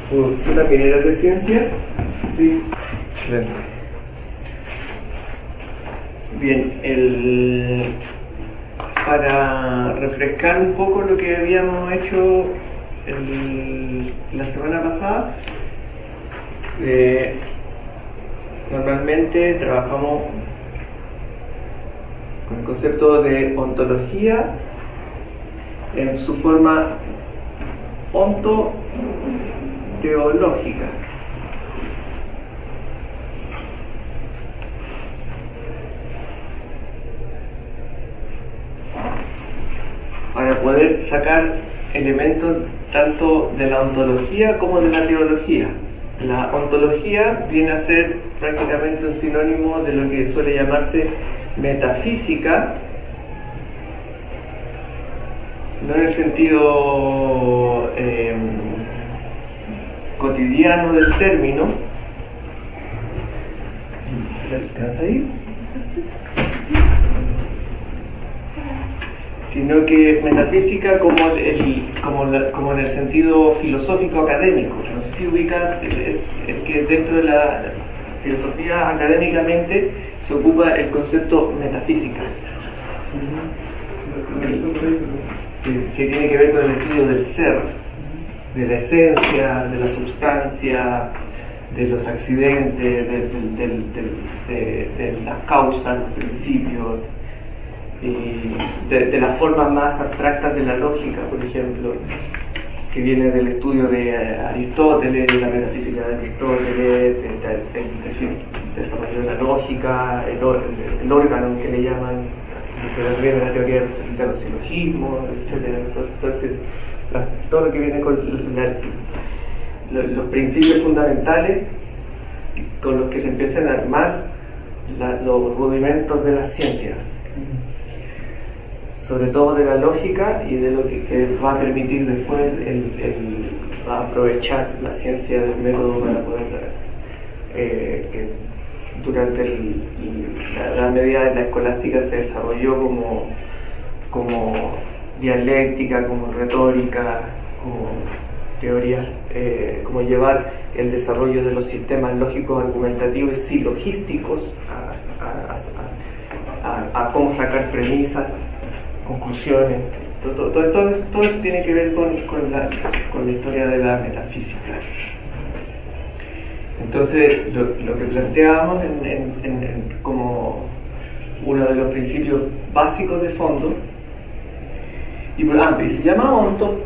¿Tú también eras de ciencia? Sí. Excelente. Bien, para refrescar un poco lo que habíamos hecho la semana pasada, normalmente trabajamos con el concepto de ontología en su forma ontoteológica. Para poder sacar elementos tanto de la ontología como de la teología. La ontología viene a ser prácticamente un sinónimo de lo que suele llamarse metafísica, no en el sentido cotidiano del término. ¿Te vas a ir? Sino que metafísica como en el sentido filosófico académico. No sé si ubican el que dentro de la filosofía académicamente se ocupa el concepto metafísica, que tiene que ver con el estudio del ser, de la esencia, de la substancia, de los accidentes, de las causas, los principios, y de las formas más abstractas de la lógica, por ejemplo, que viene del estudio de Aristóteles, de la metafísica de Aristóteles, el desarrollo de la lógica, el órgano que le llaman, que también en la teoría de los silogismos, etc. Todo lo que viene con los principios fundamentales con los que se empiezan a armar los rudimentos de la ciencia, sobre todo de la lógica y de lo que va a permitir después va a aprovechar la ciencia del método para poder que durante la medida de la escolástica se desarrolló como dialéctica, como retórica, como teorías, como llevar el desarrollo de los sistemas lógicos, argumentativos y silogísticos a cómo sacar premisas, conclusiones. Todo esto tiene que ver con la historia de la metafísica. Entonces, lo que planteábamos como uno de los principios básicos de fondo, y se llama onto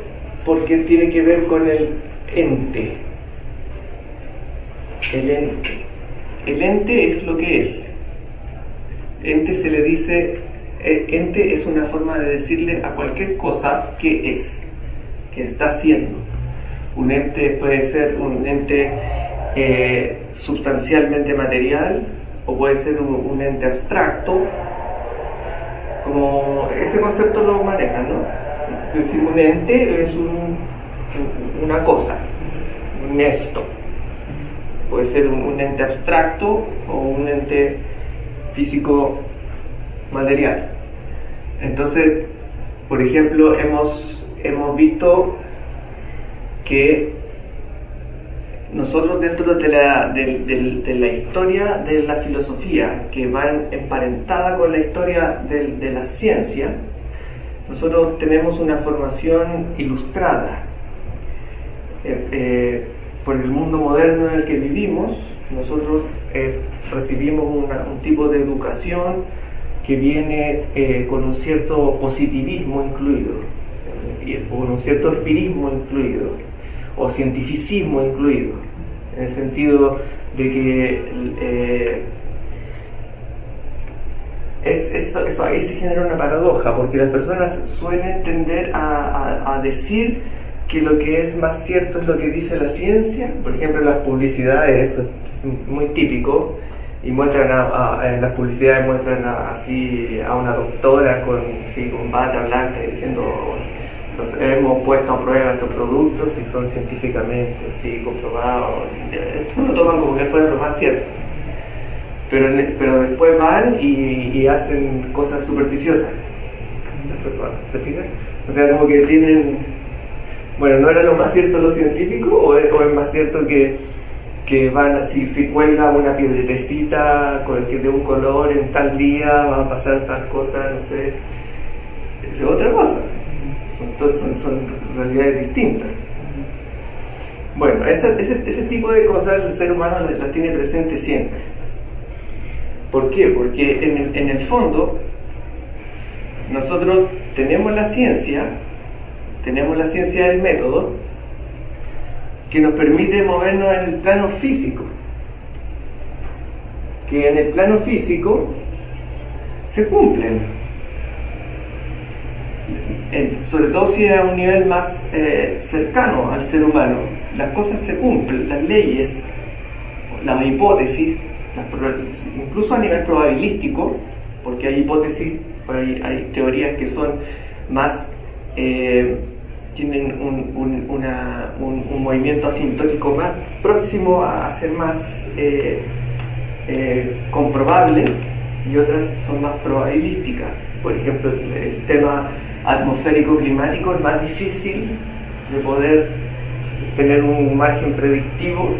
porque tiene que ver con el ente. El ente es lo que es. Ente se le dice, ente es una forma de decirle a cualquier cosa que es, que está haciendo. Un ente puede ser un ente sustancialmente material, o puede ser un ente abstracto, como ese concepto lo manejan, ¿no? Es decir, un ente es una cosa, un esto. Puede ser un ente abstracto o un ente físico material. Entonces, por ejemplo, hemos visto que nosotros dentro de la historia de la filosofía, que va emparentada con la historia de la ciencia, nosotros tenemos una formación ilustrada por el mundo moderno en el que vivimos. Nosotros recibimos un tipo de educación que viene con un cierto positivismo incluido, y con un cierto empirismo incluido, o cientificismo incluido, en el sentido de que eso ahí se genera una paradoja, porque las personas suelen tender a decir que lo que es más cierto es lo que dice la ciencia. Por ejemplo, en las publicidades, eso es muy típico, y muestran en las publicidades muestran así a una doctora con bata blanca diciendo: nos hemos puesto a prueba estos productos y son científicamente comprobados. Eso lo toman como que fuera lo más cierto, pero después van y hacen cosas supersticiosas las personas, ¿te fijas? O sea, como que tienen, bueno, ¿no era lo más cierto lo científico o es forma, ¿cierto? Que van así, si cuelga una piedrecita de un color en tal día, va a pasar tal cosa, no sé, es otra cosa, son realidades distintas. Bueno, ese tipo de cosas el ser humano las tiene presente siempre. ¿Por qué? Porque en el fondo nosotros tenemos la ciencia del método, que nos permite movernos en el plano físico, que en el plano físico se cumplen, sobre todo si es a un nivel más cercano al ser humano, las cosas se cumplen, las leyes, las hipótesis, incluso a nivel probabilístico, porque hay hipótesis, hay teorías que son más tienen un movimiento asintótico más próximo a ser más comprobables, y otras son más probabilísticas. Por ejemplo, el tema atmosférico climático es más difícil de poder tener un margen predictivo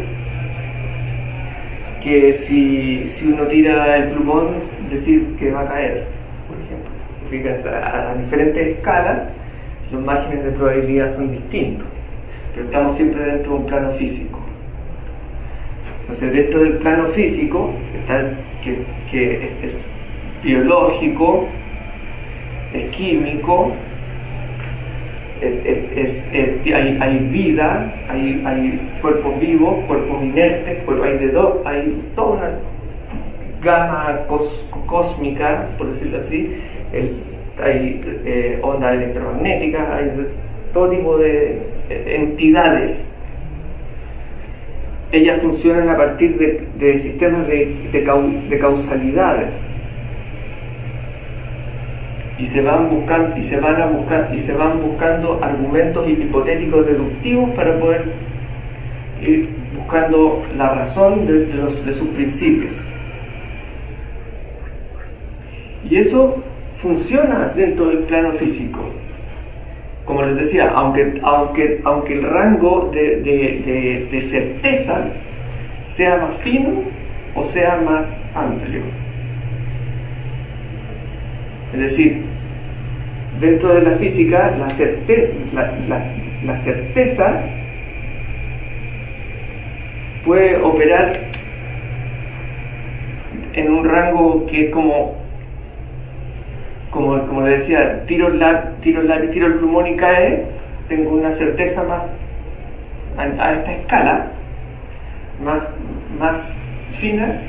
que si uno tira el plumón, decir que va a caer, por ejemplo. Fíjate, a diferentes escalas los márgenes de probabilidad son distintos, pero estamos siempre dentro de un plano físico. Entonces, dentro del plano físico está que es biológico, es químico, hay vida, hay cuerpos vivos, cuerpos inertes, hay toda una gama cósmica, por decirlo así, hay ondas electromagnéticas, hay todo tipo de entidades. Ellas funcionan a partir de sistemas de causalidades, y se van buscando argumentos hipotéticos deductivos para poder ir buscando la razón de sus principios. Y eso funciona dentro del plano físico. Como les decía, aunque el rango de certeza sea más fino o sea más amplio. Es decir, dentro de la física, la certeza puede operar en un rango que es como le decía, tiro el plumón y cae. Tengo una certeza más a esta escala, más fina,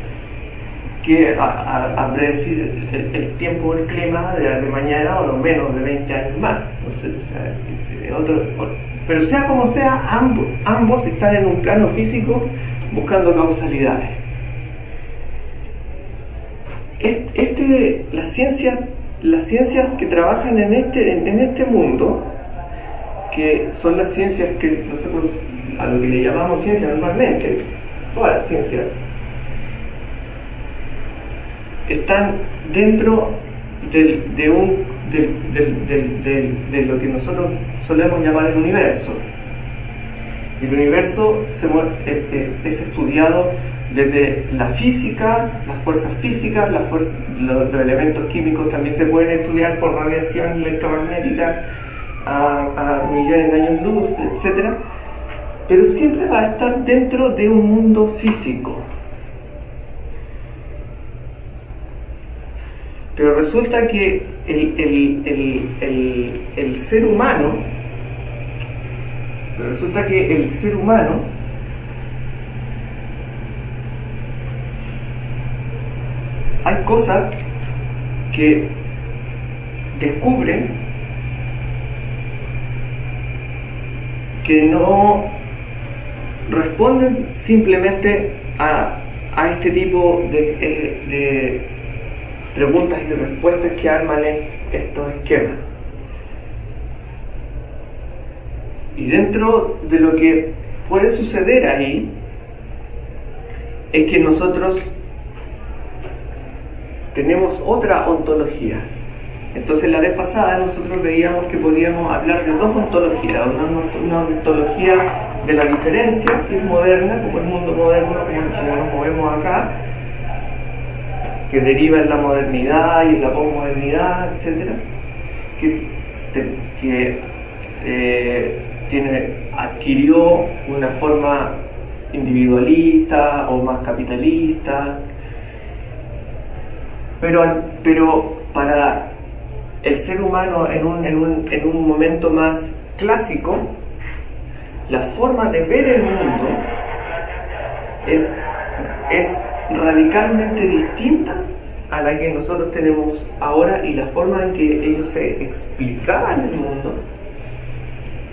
que a predecir el tiempo del clima de mañana, o lo menos de 20 años más. Pero sea como sea, ambos están en un plano físico buscando causalidades. Las ciencias que trabajan en este mundo, que son las ciencias que nosotros a lo que le llamamos ciencia normalmente, todas las ciencias, están dentro de lo que nosotros solemos llamar el universo. El universo es estudiado desde la física, las fuerzas físicas, los elementos químicos también se pueden estudiar por radiación electromagnética a millones de años luz, etc. Pero siempre va a estar dentro de un mundo físico. Pero resulta que el ser humano, hay cosas que descubren que no responden simplemente a este tipo de preguntas y respuestas que arman estos esquemas. Y dentro de lo que puede suceder ahí es que nosotros tenemos otra ontología. Entonces la vez pasada nosotros veíamos que podíamos hablar de dos ontologías, una ontología de la diferencia, que es moderna, como el mundo moderno, como nos movemos acá, que deriva en la modernidad y en la posmodernidad, etc., adquirió una forma individualista o más capitalista, pero para el ser humano en un momento más clásico, la forma de ver el mundo es radicalmente distinta a la que nosotros tenemos ahora, y la forma en que ellos se explicaban el mundo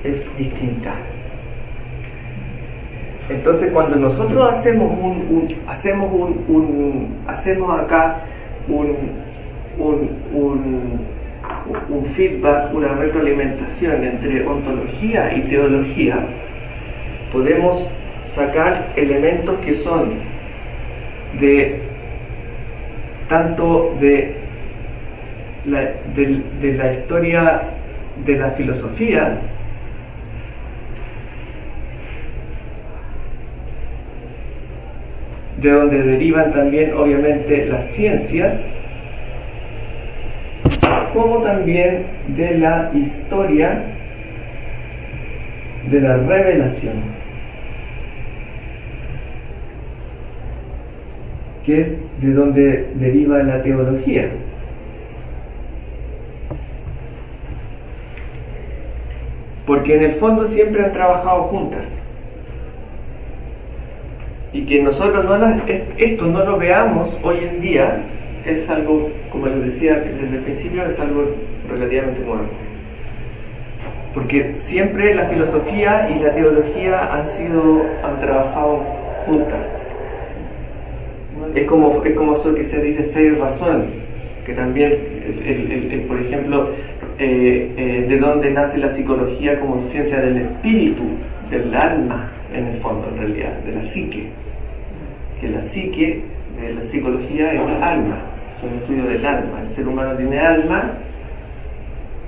es distinta. Entonces, cuando nosotros hacemos acá un feedback, una retroalimentación entre ontología y teología, podemos sacar elementos que son tanto de la historia de la filosofía, de donde derivan también obviamente las ciencias, como también de la historia de la revelación, que es de donde deriva la teología. Porque en el fondo siempre han trabajado juntas. Y que nosotros esto no lo veamos hoy en día es algo, como les decía desde el principio, es algo relativamente nuevo. Porque siempre la filosofía y la teología han trabajado juntas. Es como eso que se dice fe y razón, que también, por ejemplo, de dónde nace la psicología como ciencia del espíritu, del alma, en el fondo, en realidad, de la psique. Que la psique de la psicología es alma, es un estudio del alma. El ser humano tiene alma,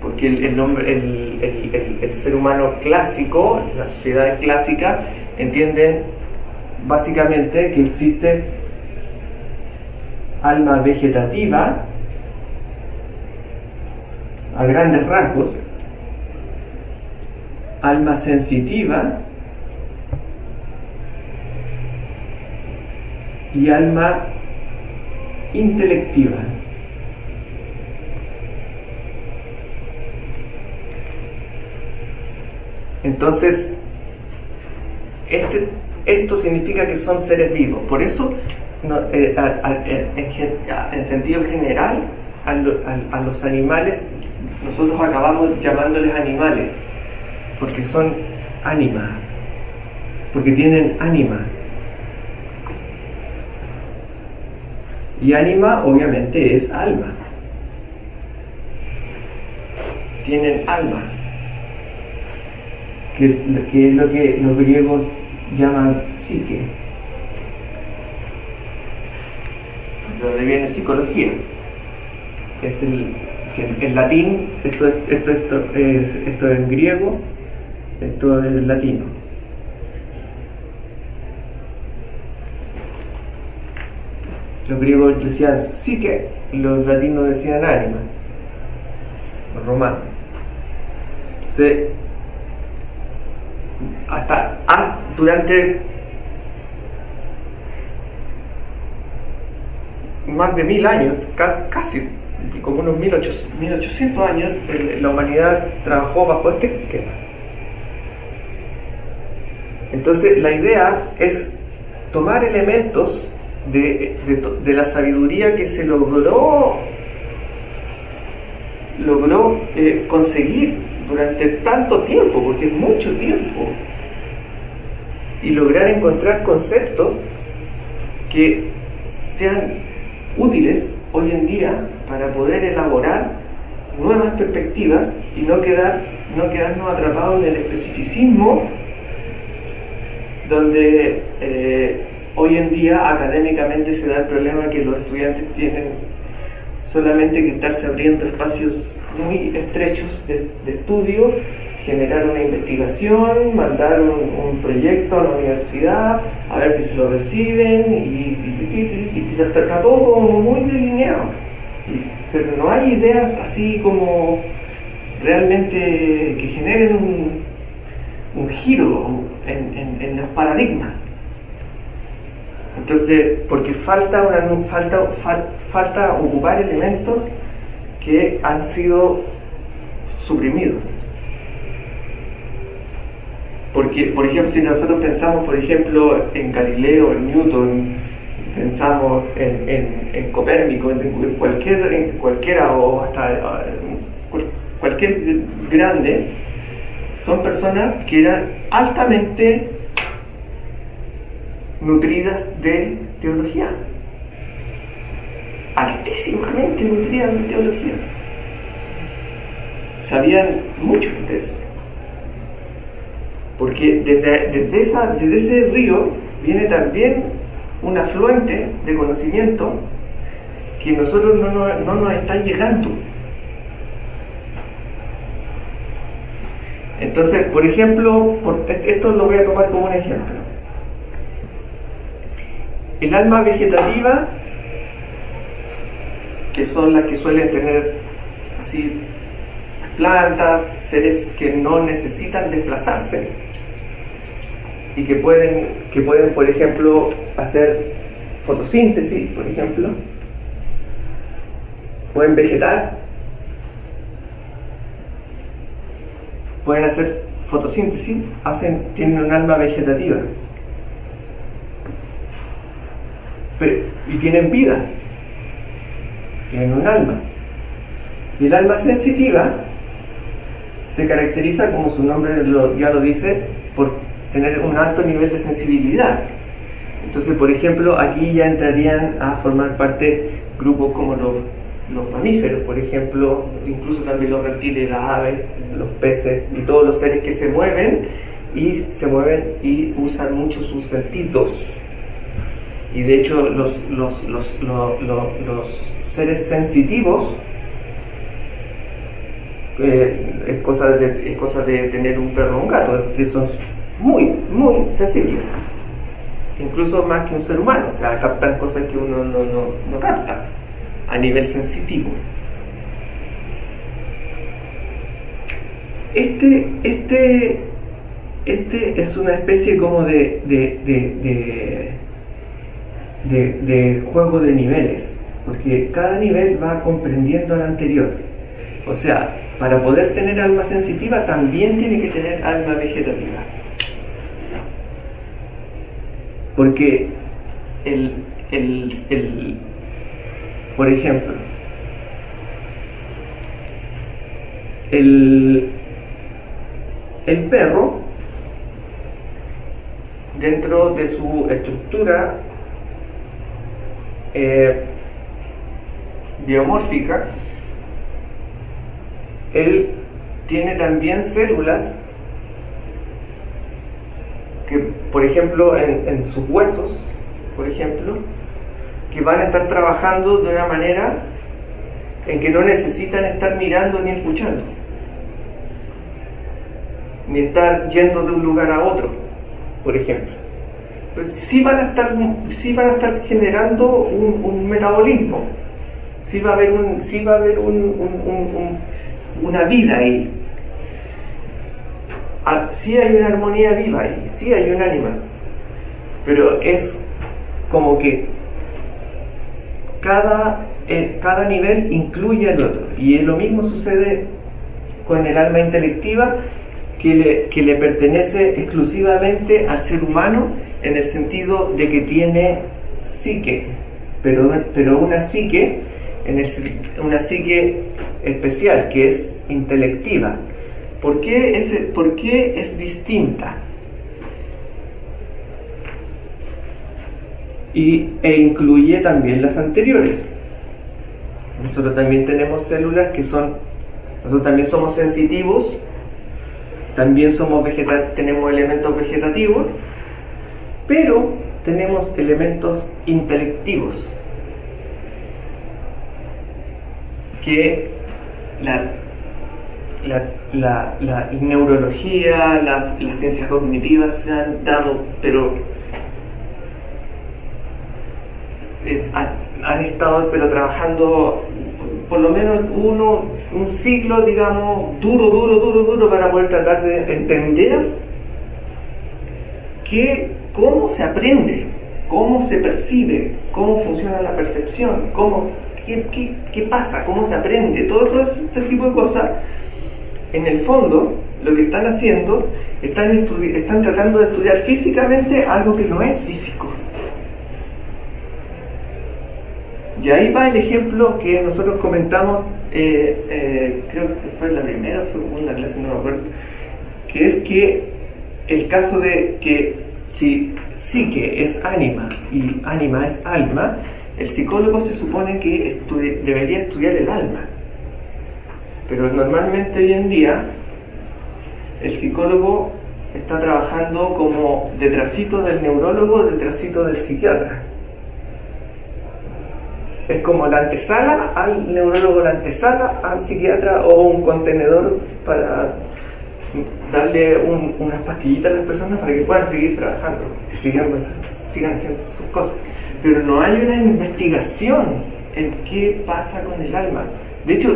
porque el ser humano clásico, las sociedades clásicas, entienden básicamente que existe alma vegetativa, a grandes rasgos, alma sensitiva y alma intelectiva. Entonces, esto significa que son seres vivos. Por eso, en sentido general, a los animales, nosotros acabamos llamándoles animales, porque son ánima, porque tienen ánima. Y ánima obviamente es alma. Tienen alma, que es lo que los griegos llaman psique, de donde viene psicología. Es en latín, esto es en griego, esto es en latino. Los griegos decían psique, los latinos decían ánima, los romanos. Entonces, durante más de 1000 años, casi como unos 1800 años, la humanidad trabajó bajo este esquema. Entonces, la idea es tomar elementos de la sabiduría que se logró conseguir durante tanto tiempo, porque es mucho tiempo, y lograr encontrar conceptos que sean útiles hoy en día para poder elaborar nuevas perspectivas y no quedarnos atrapados en el especificismo, donde hoy en día académicamente se da el problema que los estudiantes tienen solamente que estarse abriendo espacios muy estrechos de estudio, generar una investigación, mandar un proyecto a la universidad, a ver si se lo reciben, y está todo como muy delineado. Pero no hay ideas así como realmente que generen un giro en los paradigmas. Entonces, porque falta ocupar elementos que han sido suprimidos. Porque, por ejemplo, si nosotros pensamos, por ejemplo, en Galileo, en Newton, pensamos en Copérnico, en cualquiera o hasta cualquier grande, son personas que eran altamente nutridas de teología, altísimamente nutridas de teología, sabían mucho de eso, porque desde ese río viene también un afluente de conocimiento que nosotros no nos está llegando. Entonces, por ejemplo, esto lo voy a tomar como un ejemplo. El alma vegetativa, que son las que suelen tener así plantas, seres que no necesitan desplazarse y que pueden, por ejemplo, hacer fotosíntesis, por ejemplo, pueden vegetar, pueden hacer fotosíntesis, tienen un alma vegetativa. Y tienen vida, tienen un alma. Y el alma sensitiva se caracteriza, como su nombre ya lo dice, por tener un alto nivel de sensibilidad. Entonces, por ejemplo, aquí ya entrarían a formar parte grupos como los mamíferos, por ejemplo, incluso también los reptiles, las aves, los peces y todos los seres que se mueven y usan mucho sus sentidos. Y de hecho los seres sensitivos, es cosa de tener un perro o un gato, que son muy, muy sensibles, incluso más que un ser humano, o sea, captan cosas que uno no capta a nivel sensitivo. Este es una especie como de juego de niveles, porque cada nivel va comprendiendo al anterior. O sea, para poder tener alma sensitiva también tiene que tener alma vegetativa, porque por ejemplo, el perro, dentro de su estructura biomórfica, él tiene también células que, por ejemplo, en sus huesos, por ejemplo, que van a estar trabajando de una manera en que no necesitan estar mirando ni escuchando, ni estar yendo de un lugar a otro, por ejemplo. Pues sí van a estar generando un metabolismo, sí va a haber una vida ahí, sí hay una armonía viva ahí, sí hay un ánima, pero es como que cada nivel incluye al otro, y lo mismo sucede con el alma intelectiva, que le pertenece exclusivamente al ser humano, en el sentido de que tiene psique, pero una psique especial, que es intelectiva. ¿Por qué es distinta? E incluye también las anteriores. Nosotros también tenemos células nosotros también somos sensitivos, también tenemos elementos vegetativos, pero tenemos elementos intelectivos que la neurología, las ciencias cognitivas se han dado, pero han estado trabajando por lo menos un siglo, digamos, duro para poder tratar de entender cómo se aprende, cómo se percibe, cómo funciona la percepción, qué pasa, cómo se aprende, todo este tipo de cosas. En el fondo, lo que están haciendo, están tratando de estudiar físicamente algo que no es físico. Y ahí va el ejemplo que nosotros comentamos, creo que fue en la primera o segunda clase, no me acuerdo, que es que el caso de que si psique es ánima y ánima es alma, el psicólogo se supone que debería estudiar el alma. Pero normalmente hoy en día el psicólogo está trabajando como detrásito del neurólogo, detrásito del psiquiatra. Es como la antesala al neurólogo, la antesala al psiquiatra, o un contenedor para darle unas pastillitas a las personas para que puedan seguir trabajando, sigan haciendo sus cosas. Pero no hay una investigación en qué pasa con el alma. De hecho,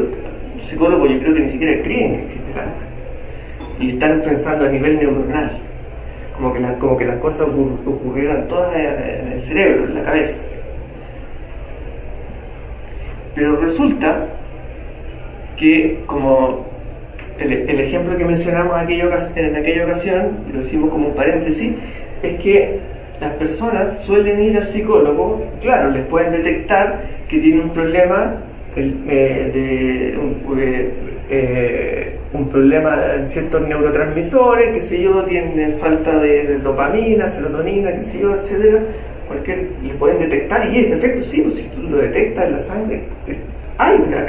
los psicólogos yo creo que ni siquiera creen que existe el alma. Y están pensando a nivel neuronal, como que las cosas ocurrieran todas en el cerebro, en la cabeza. Pero resulta que, como el ejemplo que mencionamos en aquella ocasión, lo hicimos como un paréntesis, es que las personas suelen ir al psicólogo, claro, les pueden detectar que tiene un problema un problema en ciertos neurotransmisores, qué sé yo, tiene falta de dopamina, serotonina, qué sé yo, etcétera. Le pueden detectar, y en efecto sí, pues, si tú lo detectas en la sangre, hay una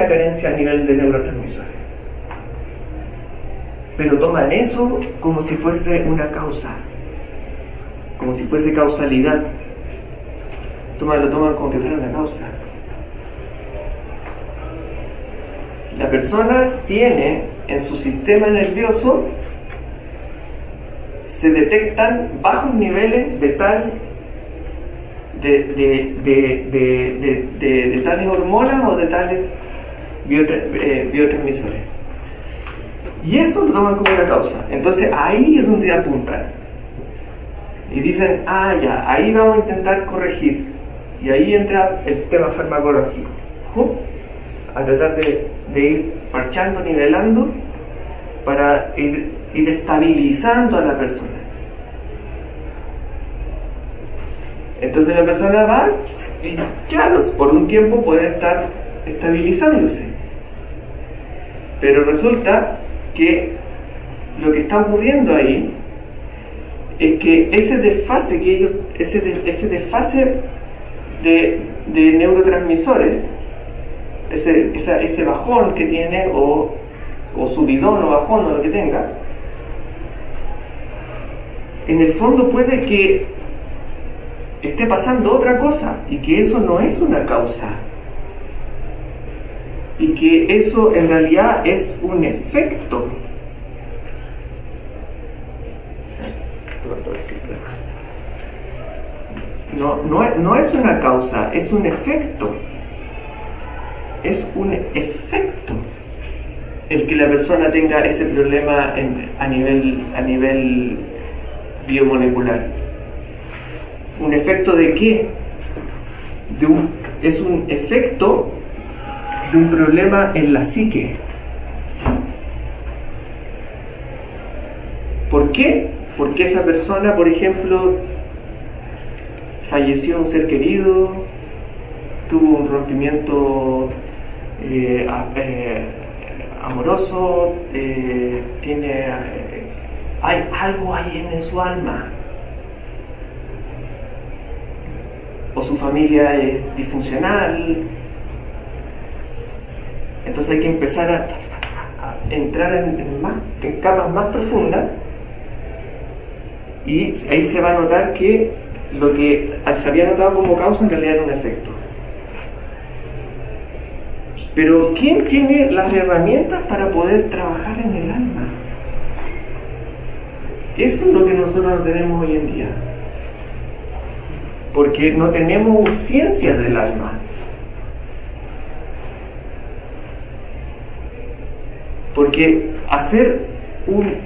carencia a nivel de neurotransmisores. Pero toman eso como si fuese una causa, como si fuese causalidad. Lo toman como que fuera una causa. La persona tiene en su sistema nervioso, se detectan bajos niveles de tales hormonas o de tales biotransmisores. Y eso lo toman como una causa. Entonces ahí es donde apuntan. Y dicen, ya, ahí vamos a intentar corregir. Y ahí entra el tema farmacológico. A tratar de ir parchando, nivelando, para ir estabilizando a la persona. Entonces la persona va y claro, por un tiempo puede estar estabilizándose. Pero resulta que lo que está ocurriendo ahí es que ese desfase de neurotransmisores, ese bajón que tiene, o subidón o bajón o lo que tenga, en el fondo puede que esté pasando otra cosa, y que eso no es una causa, y que eso en realidad es un efecto. No es una causa, es un efecto. Es un efecto el que la persona tenga ese problema a nivel biomolecular. ¿Un efecto de qué? Es un efecto de un problema en la psique. ¿Por qué? Porque esa persona, por ejemplo, falleció un ser querido, tuvo un rompimiento amoroso, hay algo ahí en su alma, o su familia es disfuncional. Entonces hay que empezar a entrar en capas más profundas, y ahí se va a notar que lo que se había notado como causa en realidad era un efecto. Pero ¿quién tiene las herramientas para poder trabajar en el alma? Eso es lo que nosotros no tenemos hoy en día. Porque no tenemos ciencia del alma. Porque hacer un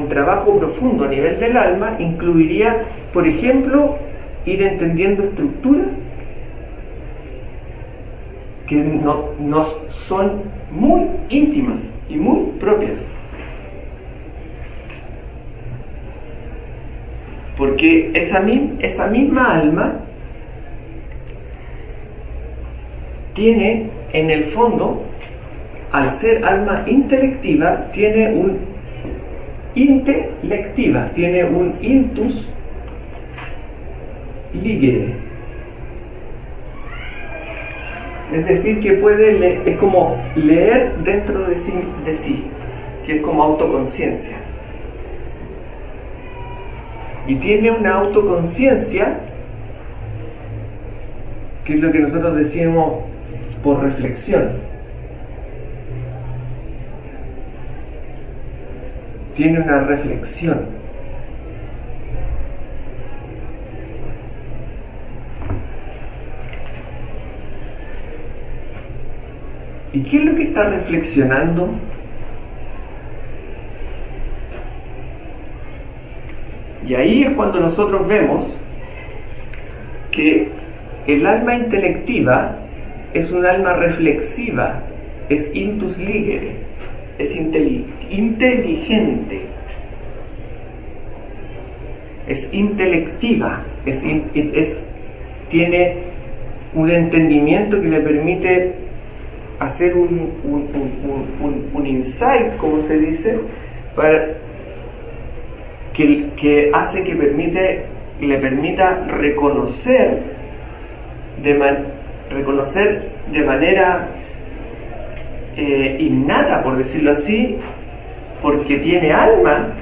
trabajo profundo a nivel del alma incluiría, por ejemplo, ir entendiendo estructuras que nos son muy íntimas y muy propias. Porque esa misma alma tiene en el fondo, al ser alma intelectiva, tiene un intus ligere. Es decir, que puede leer, es como leer dentro de sí, que es como autoconciencia. Y tiene una autoconciencia, que es lo que nosotros decimos por reflexión. Tiene una reflexión. ¿Y qué es lo que está reflexionando? Y ahí es cuando nosotros vemos que el alma intelectiva es un alma reflexiva, es intus ligere, es inteligente, es intelectiva, tiene un entendimiento que le permite hacer un insight, como se dice, que hace que le permita reconocer de manera innata, por decirlo así, porque tiene alma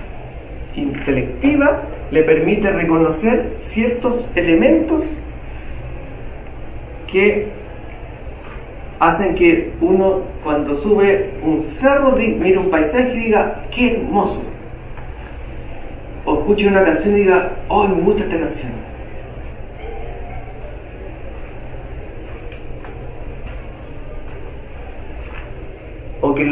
intelectiva, le permite reconocer ciertos elementos que hacen que uno, cuando sube un cerro, mire un paisaje y diga, ¡qué hermoso! O escuche una canción y diga, ¡oh, me gusta esta canción! O que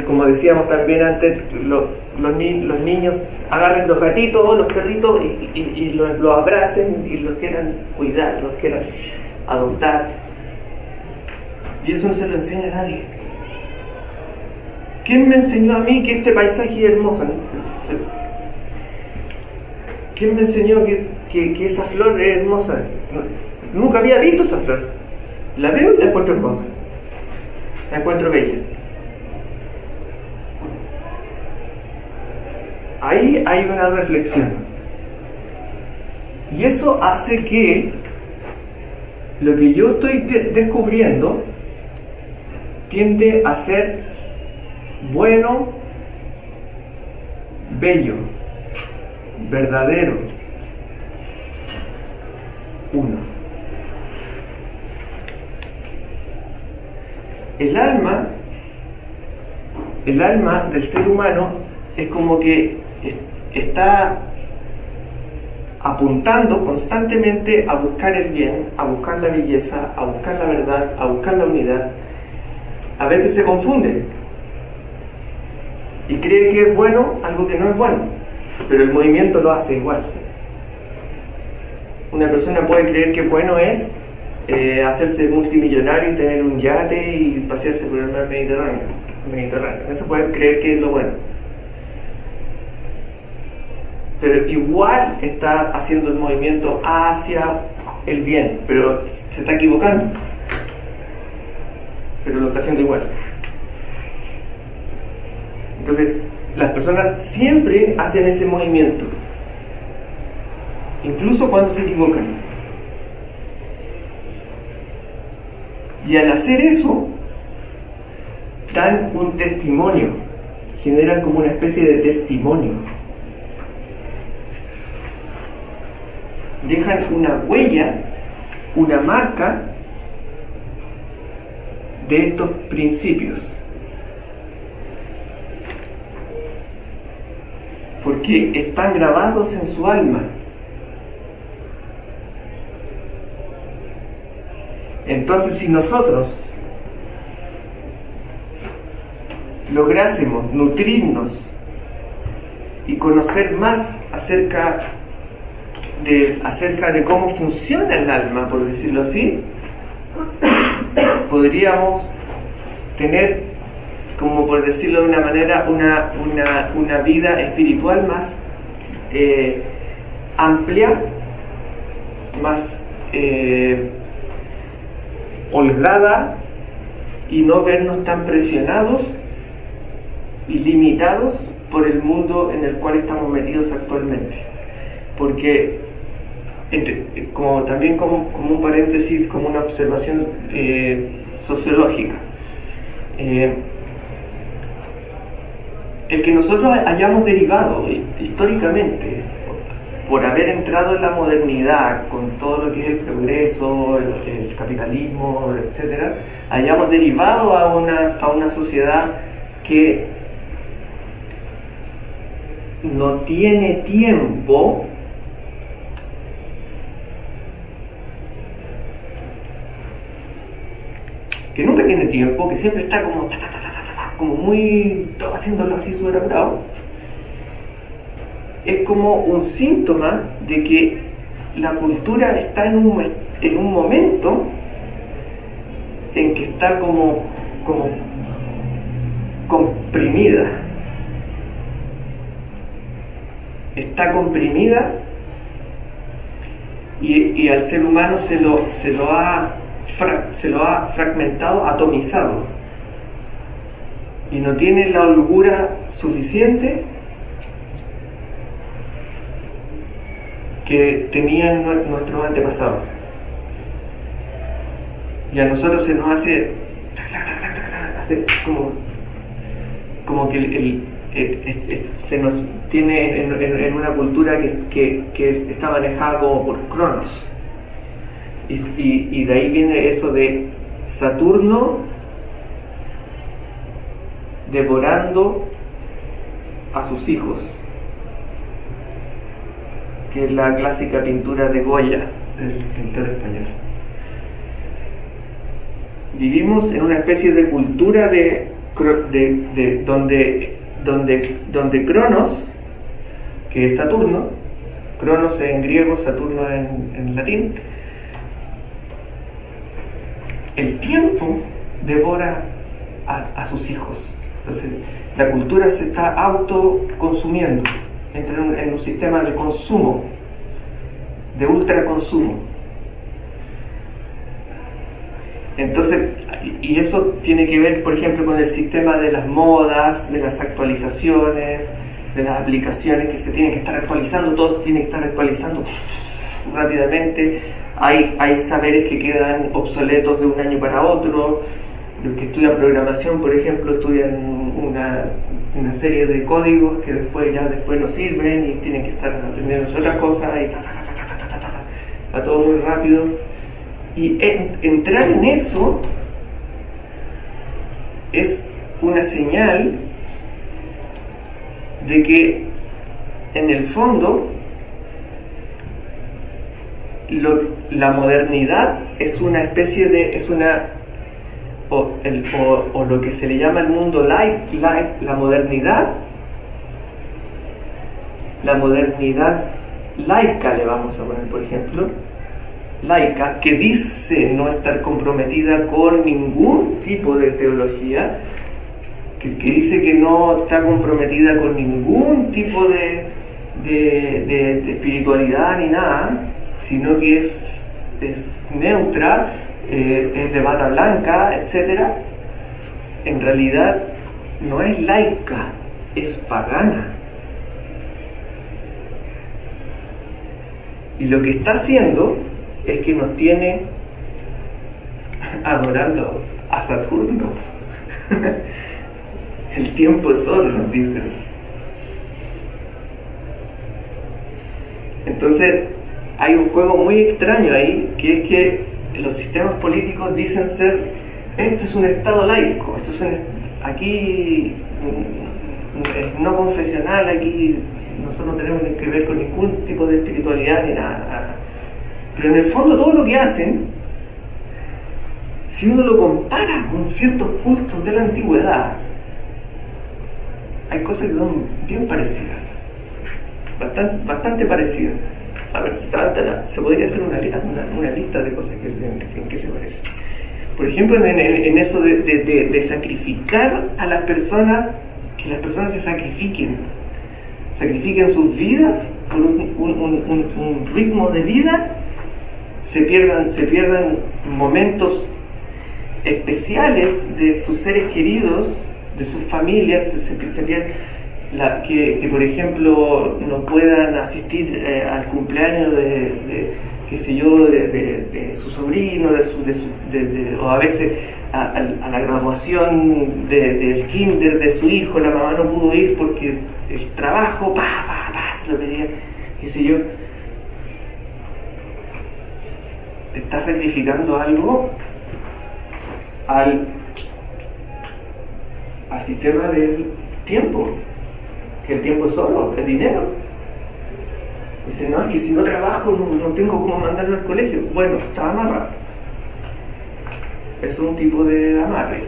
como decíamos también antes, los niños agarren los gatitos o los perritos y los abracen y los quieran cuidar, los quieran adoptar. Y eso no se lo enseña a nadie. ¿Quién me enseñó a mí que este paisaje es hermoso? ¿Quién me enseñó que esa flor es hermosa? Nunca había visto esa flor. La veo y la encuentro hermosa. La encuentro bella. Ahí hay una reflexión. Y eso hace que lo que yo estoy descubriendo tiende a ser bueno, bello, verdadero, uno. El alma del ser humano es como que está apuntando constantemente a buscar el bien, a buscar la belleza, a buscar la verdad, a buscar la unidad. A veces se confunde y cree que es bueno algo que no es bueno, pero el movimiento lo hace igual. Una persona puede creer que bueno es hacerse multimillonario y tener un yate y pasearse por el mar Mediterráneo. Eso puede creer que es lo bueno. Pero igual está haciendo el movimiento hacia el bien, pero se está equivocando. Pero lo está haciendo igual. Entonces, las personas siempre hacen ese movimiento, incluso cuando se equivocan. Y al hacer eso, dan un testimonio, generan como una especie de testimonio. Dejan una huella una marca de estos principios, porque están grabados en su alma. Entonces, si nosotros lográsemos nutrirnos y conocer más acerca de cómo funciona el alma, por decirlo así, podríamos tener, como por decirlo de una manera, una vida espiritual más amplia, más holgada, y no vernos tan presionados y limitados por el mundo en el cual estamos metidos actualmente. Porque también como un paréntesis, como una observación sociológica, el que nosotros hayamos derivado históricamente, por haber entrado en la modernidad con todo lo que es el progreso, el capitalismo, etcétera, hayamos derivado a una sociedad que no tiene tiempo que nunca tiene tiempo, que siempre está como muy, todo haciéndolo así súper apurado, es como un síntoma de que la cultura está en un momento en que está como comprimida. Está comprimida y al ser humano se lo ha fragmentado, atomizado, y no tiene la holgura suficiente que tenían nuestros antepasados. Y a nosotros se nos hace como que se nos tiene en una cultura que está manejada como por cronos, y de ahí viene eso de Saturno devorando a sus hijos, que es la clásica pintura de Goya, el pintor español. Vivimos en una especie de cultura donde Cronos, que es Saturno, Cronos en griego, Saturno en latín, el tiempo devora a sus hijos. Entonces la cultura se está autoconsumiendo, entra en un sistema de consumo, de ultraconsumo. Entonces, y eso tiene que ver, por ejemplo, con el sistema de las modas, de las actualizaciones, de las aplicaciones que se tienen que estar actualizando, todos se tienen que estar actualizando rápidamente. Hay saberes que quedan obsoletos de un año para otro. Los que estudian programación, por ejemplo, estudian una serie de códigos que después no sirven y tienen que estar aprendiendo otra cosa, y va todo muy rápido. Y entrar en eso es una señal de que en el fondo la modernidad es una especie de, o lo que se le llama el mundo la modernidad laica, le vamos a poner, por ejemplo, laica, que dice no estar comprometida con ningún tipo de teología, que dice que no está comprometida con ningún tipo de espiritualidad ni nada, sino que es neutra, es de bata blanca, etcétera. En realidad no es laica, es pagana. Y lo que está haciendo es que nos tiene adorando a Saturno. El tiempo es oro, nos dicen. Entonces, hay un juego muy extraño ahí, que es que los sistemas políticos dicen ser, esto es un estado laico, aquí es no confesional, aquí nosotros no tenemos que ver con ningún tipo de espiritualidad ni nada. Pero en el fondo todo lo que hacen, si uno lo compara con ciertos cultos de la antigüedad, hay cosas que son bien parecidas, bastante parecidas. A ver, se podría hacer una lista de cosas en que se parecen. Por ejemplo, en eso de sacrificar a las personas, que las personas se sacrifiquen sus vidas por un ritmo de vida, se pierdan momentos especiales de sus seres queridos, de sus familias, se pierden, que por ejemplo no puedan asistir al cumpleaños de su sobrino, o a veces a la graduación del kinder de su hijo, la mamá no pudo ir porque el trabajo, se lo pedía, qué sé yo. Está sacrificando algo al sistema del tiempo, que el tiempo es oro, el dinero. Dice, no, es que si no trabajo no tengo cómo mandarlo al colegio. Bueno, está amarrado. Eso es un tipo de amarre.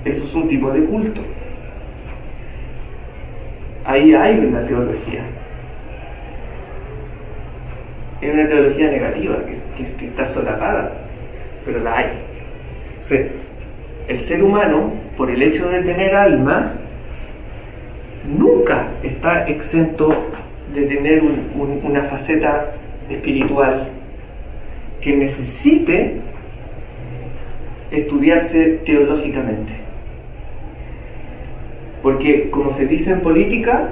Eso es un tipo de culto. Ahí hay una teología. Es una teología negativa que está solapada, pero la hay. O sea, el ser humano, por el hecho de tener alma, nunca está exento de tener una faceta espiritual que necesite estudiarse teológicamente. Porque, como se dice en política,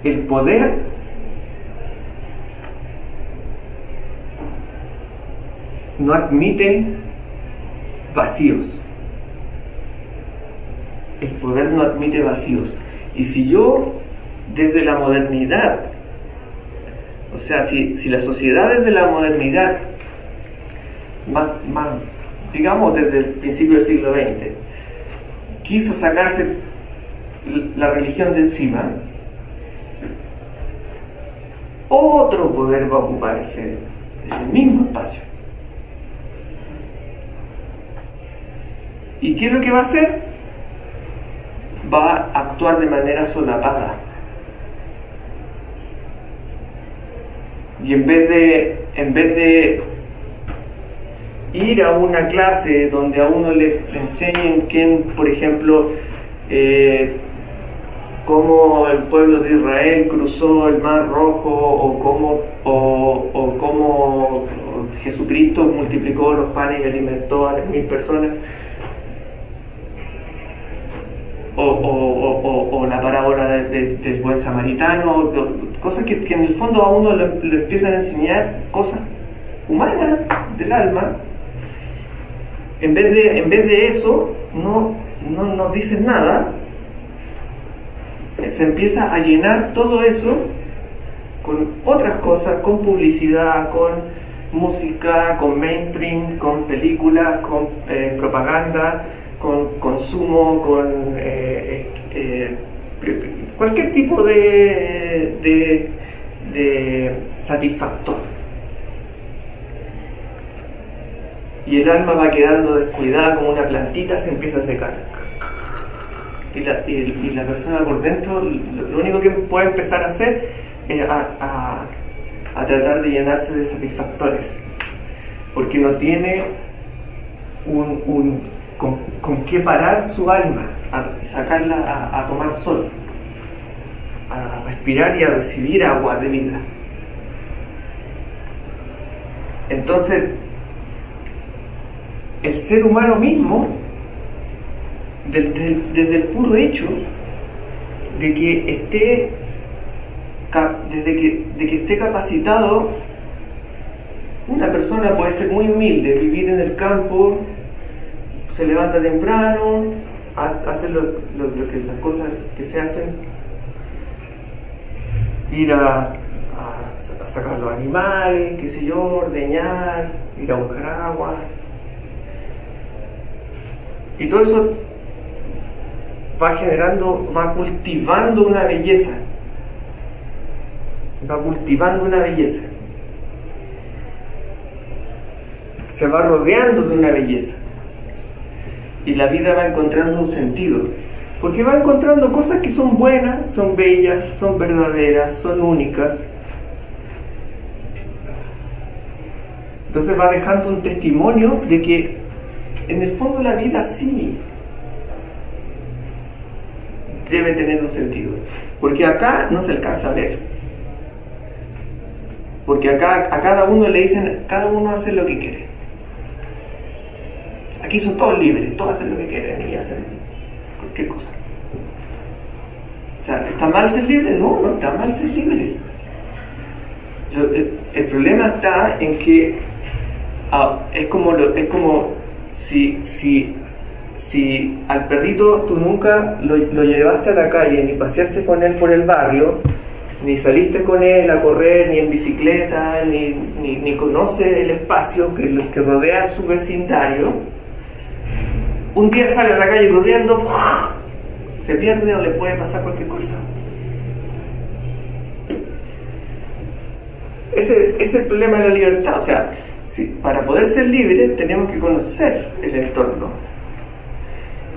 el poder no admite vacíos. El poder no admite vacíos. Y si yo, desde la modernidad, o sea, si la sociedad desde la modernidad, más, digamos desde el principio del siglo XX, quiso sacarse la religión de encima, otro poder va a ocupar ese mismo espacio. ¿Y qué es lo que va a hacer? Va a actuar de manera solapada. Y en vez de ir a una clase donde a uno le enseñen quién, por ejemplo, cómo el pueblo de Israel cruzó el Mar Rojo, o cómo Jesucristo multiplicó los panes y alimentó a las 1000 personas, o la parábola del buen samaritano, cosas que en el fondo a uno le empiezan a enseñar cosas humanas del alma. En vez de eso, no nos dicen nada. Se empieza a llenar todo eso con otras cosas, con publicidad, con música, con mainstream, con películas, con propaganda, con consumo, con cualquier tipo de satisfactor. Y el alma va quedando descuidada como una plantita, se empieza a secar. Y la persona por dentro, lo único que puede empezar a hacer es a tratar de llenarse de satisfactores, porque no tiene con qué parar su alma, a sacarla a tomar sol, a respirar y a recibir agua de vida. Entonces, el ser humano mismo, desde el puro hecho de que esté capacitado, una persona puede ser muy humilde, vivir en el campo, se levanta temprano, hace las cosas que se hacen, ir a sacar los animales, qué sé yo, ordeñar, ir a buscar agua. Y todo eso va cultivando una belleza. Va cultivando una belleza. Se va rodeando de una belleza. Y la vida va encontrando un sentido. Porque va encontrando cosas que son buenas, son bellas, son verdaderas, son únicas. Entonces va dejando un testimonio de que en el fondo la vida sí debe tener un sentido. Porque acá no se alcanza a ver. Porque acá a cada uno le dicen, cada uno hace lo que quiere. Aquí son todos libres, todos hacen lo que quieren y hacen cualquier cosa. O sea, ¿está mal ser libre? No, no está mal ser libre. El problema está en que es como si al perrito tú nunca lo llevaste a la calle, ni paseaste con él por el barrio, ni saliste con él a correr, ni en bicicleta, ni conoce el espacio que rodea su vecindario. Un día sale a la calle corriendo, se pierde o le puede pasar cualquier cosa. Ese es el problema de la libertad. O sea, para poder ser libres tenemos que conocer el entorno.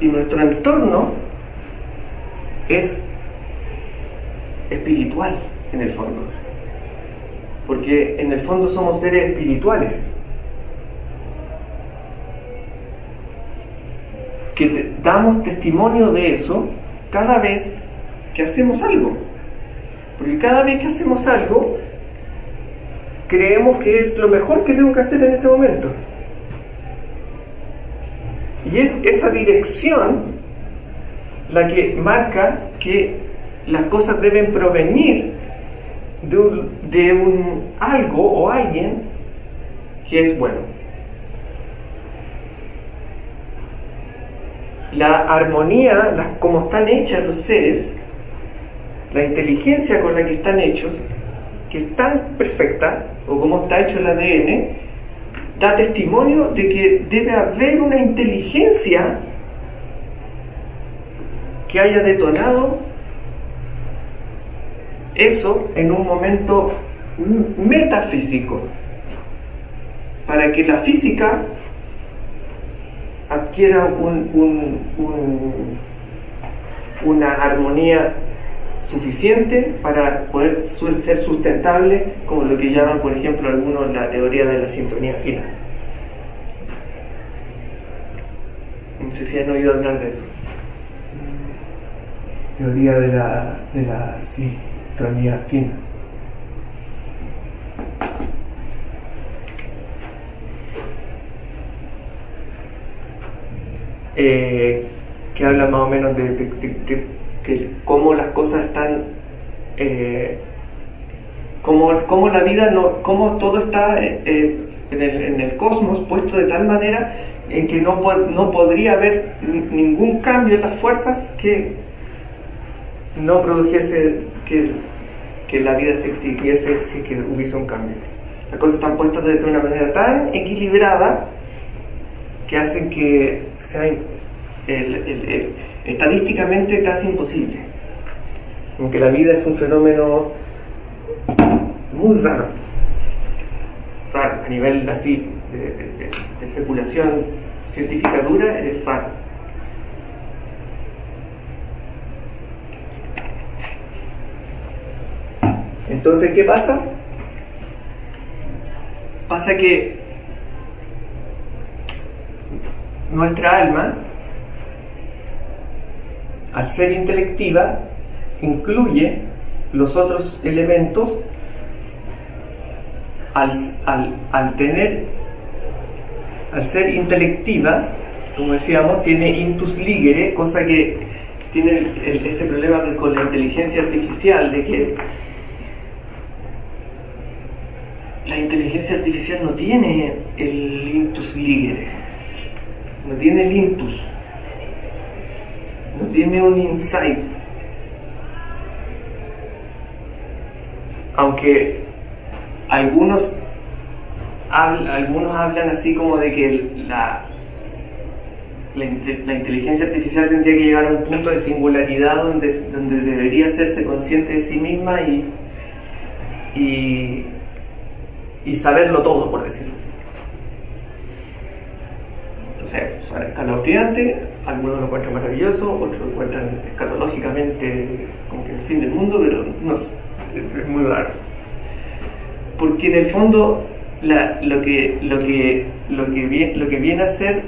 Y nuestro entorno es espiritual, en el fondo. Porque en el fondo somos seres espirituales. Que damos testimonio de eso cada vez que hacemos algo. Porque cada vez que hacemos algo, creemos que es lo mejor que tengo que hacer en ese momento. Y es esa dirección la que marca que las cosas deben provenir de un algo o alguien que es bueno. La armonía, como están hechas los seres, la inteligencia con la que están hechos, que es tan perfecta, o como está hecho el ADN, da testimonio de que debe haber una inteligencia que haya detonado eso en un momento metafísico, para que la física adquiera una armonía suficiente para poder ser sustentable, como lo que llaman, por ejemplo, algunos la teoría de la sintonía fina. No sé si han oído hablar de eso. Teoría de la sintonía fina. Que habla más o menos de cómo las cosas están, cómo la vida, cómo todo está en el cosmos puesto de tal manera en que no podría haber ningún cambio en las fuerzas que no produjese que la vida se extinguiese si que hubiese un cambio. Las cosas están puestas de una manera tan equilibrada que hacen que sea estadísticamente casi imposible. Aunque la vida es un fenómeno muy raro, a nivel así de especulación científica dura, es raro. Entonces, ¿qué pasa? Pasa que nuestra alma, al ser intelectiva, incluye los otros elementos al ser intelectiva, como decíamos, tiene intus ligere, cosa que tiene ese problema con la inteligencia artificial, de que la inteligencia artificial no tiene el intus ligere, no tiene el intus, no tiene un insight. aunque algunos hablan así como de que la inteligencia artificial tendría que llegar a un punto de singularidad donde debería hacerse consciente de sí misma y saberlo todo, por decirlo así. O sea, suena escalofriante, algunos lo encuentran maravilloso, otros lo encuentran escatológicamente como que el fin del mundo, pero no sé, es muy raro. Porque en el fondo lo que viene a ser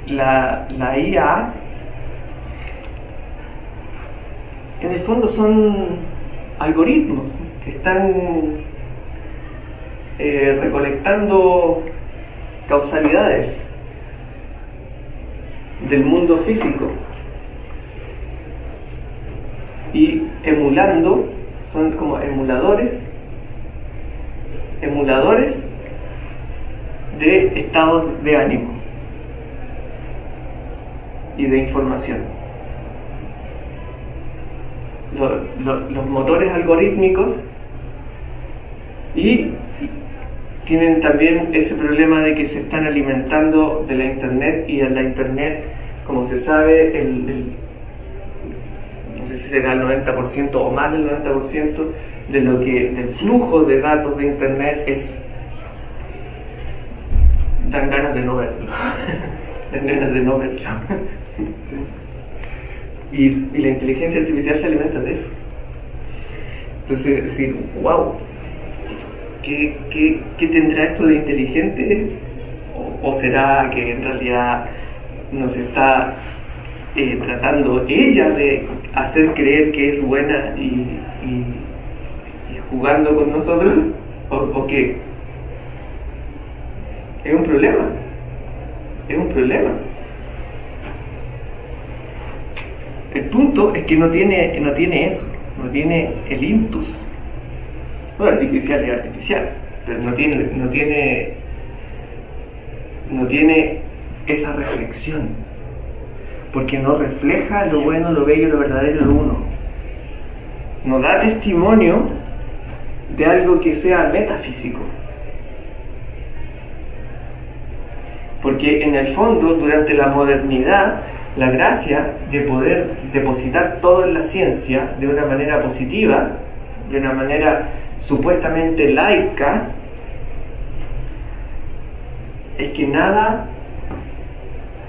la IA, en el fondo son algoritmos que están recolectando causalidades del mundo físico y emulando, son como emuladores de estados de ánimo y de información. Los motores algorítmicos y tienen también ese problema de que se están alimentando de la internet, y en la internet, como se sabe, no sé si será el 90% o más del 90% del flujo de datos de internet dan ganas de no verlo. Dan ganas de no verlo. Y la inteligencia artificial se alimenta de eso. Entonces, decir, wow, ¿qué tendrá eso de inteligente? ¿O será que en realidad nos está tratando ella de hacer creer que es buena y jugando con nosotros? ¿O qué? Es un problema. El punto es que no tiene eso, no tiene el intus. Bueno, artificial es artificial, pero no tiene esa reflexión, porque no refleja lo bueno, lo bello, lo verdadero de uno. No da testimonio de algo que sea metafísico. Porque en el fondo, durante la modernidad, la gracia de poder depositar todo en la ciencia de una manera positiva, de una manera supuestamente laica, es que nada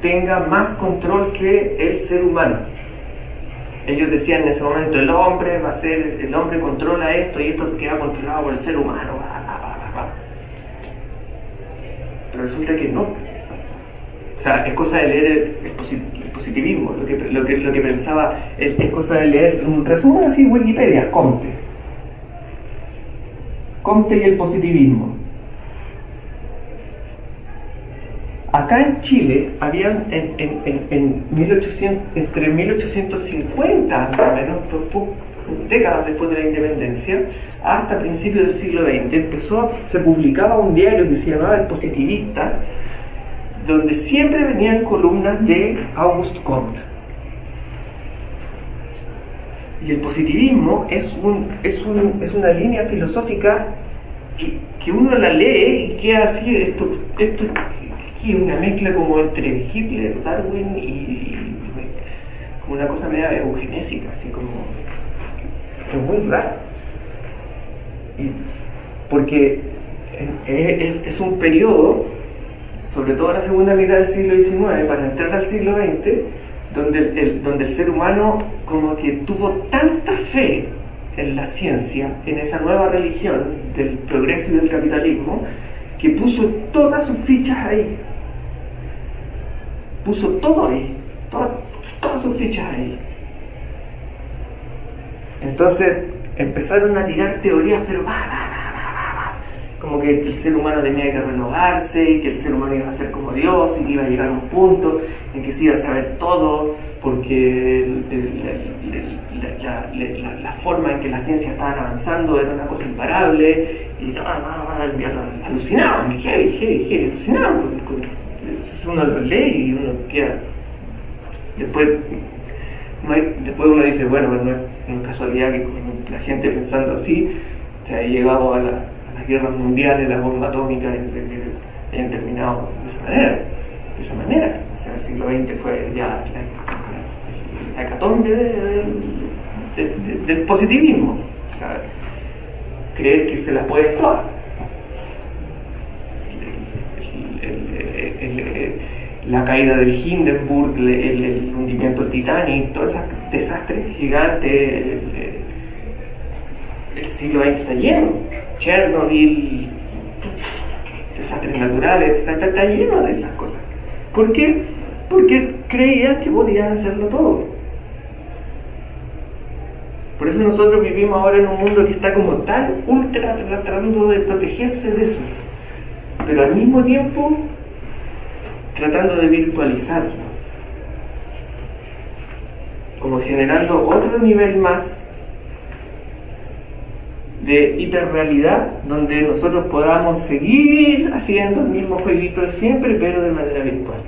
tenga más control que el ser humano. Ellos decían en ese momento, el hombre controla esto y esto queda controlado por el ser humano. Pero resulta que no. O sea, es cosa de leer el positivismo, lo que pensaba, es cosa de leer un resumen así, Wikipedia, Comte y el positivismo. Acá en Chile habían en 1800, entre 1850 más o menos, décadas después de la independencia, hasta principios del siglo XX, se publicaba un diario que se llamaba El Positivista, donde siempre venían columnas de Auguste Comte. Y el positivismo es una línea filosófica que uno la lee y queda así, esto es una mezcla como entre Hitler, Darwin y como una cosa media eugenésica, así como es muy raro. Porque es un periodo, sobre todo la segunda mitad del siglo XIX para entrar al siglo XX, donde el ser humano como que tuvo tanta fe en la ciencia, en esa nueva religión del progreso y del capitalismo, que puso todas sus fichas ahí. Puso todo ahí, todas sus fichas ahí. Entonces empezaron a tirar teorías, pero como que el ser humano tenía que renovarse, y que el ser humano iba a ser como Dios, y que iba a llegar a un punto en que se iba a saber todo, porque la forma en que la ciencia estaba avanzando era una cosa imparable, y alucinaban, alucinaban. Entonces uno lo lee y uno queda. Después uno dice, bueno, no es casualidad que con la gente pensando así se ha llegado a las guerras mundiales, la bomba atómica, hayan terminado de esa manera. O sea, el siglo XX fue ya la hecatombe del positivismo. O sea, creer que se las puede todas. La caída del Hindenburg, el hundimiento del Titanic, todos esos desastres gigantes. El siglo XX está lleno. Chernobyl, desastres naturales, está lleno de esas cosas. ¿Por qué? Porque creían que podían hacerlo todo. Por eso nosotros vivimos ahora en un mundo que está como tan ultra tratando de protegerse de eso, pero al mismo tiempo tratando de virtualizarlo, como generando otro nivel más de hiperrealidad, donde nosotros podamos seguir haciendo el mismo jueguito de siempre, pero de manera virtual.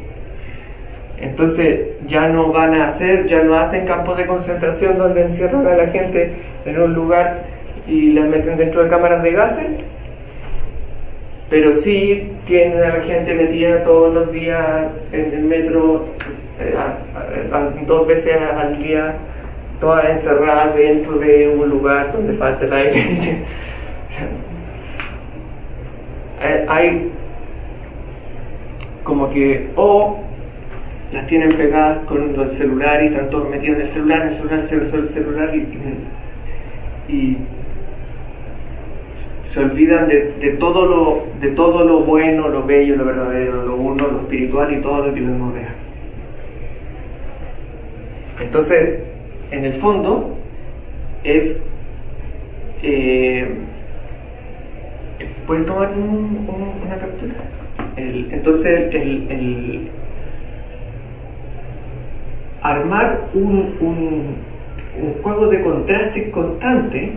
Entonces ya no hacen campos de concentración donde encierran a la gente en un lugar y la meten dentro de cámaras de gases, pero sí tienen a la gente metida todos los días en el metro, 2 veces al día, todas encerradas dentro de un lugar donde falta el aire. Hay como que las tienen pegadas con los celulares y están todos metidos en el celular y se olvidan de todo lo bueno, lo bello, lo verdadero, lo uno, lo espiritual y todo lo que les rodea. Entonces, en el fondo es ¿pueden tomar una captura? Entonces el armar un juego de contrastes constante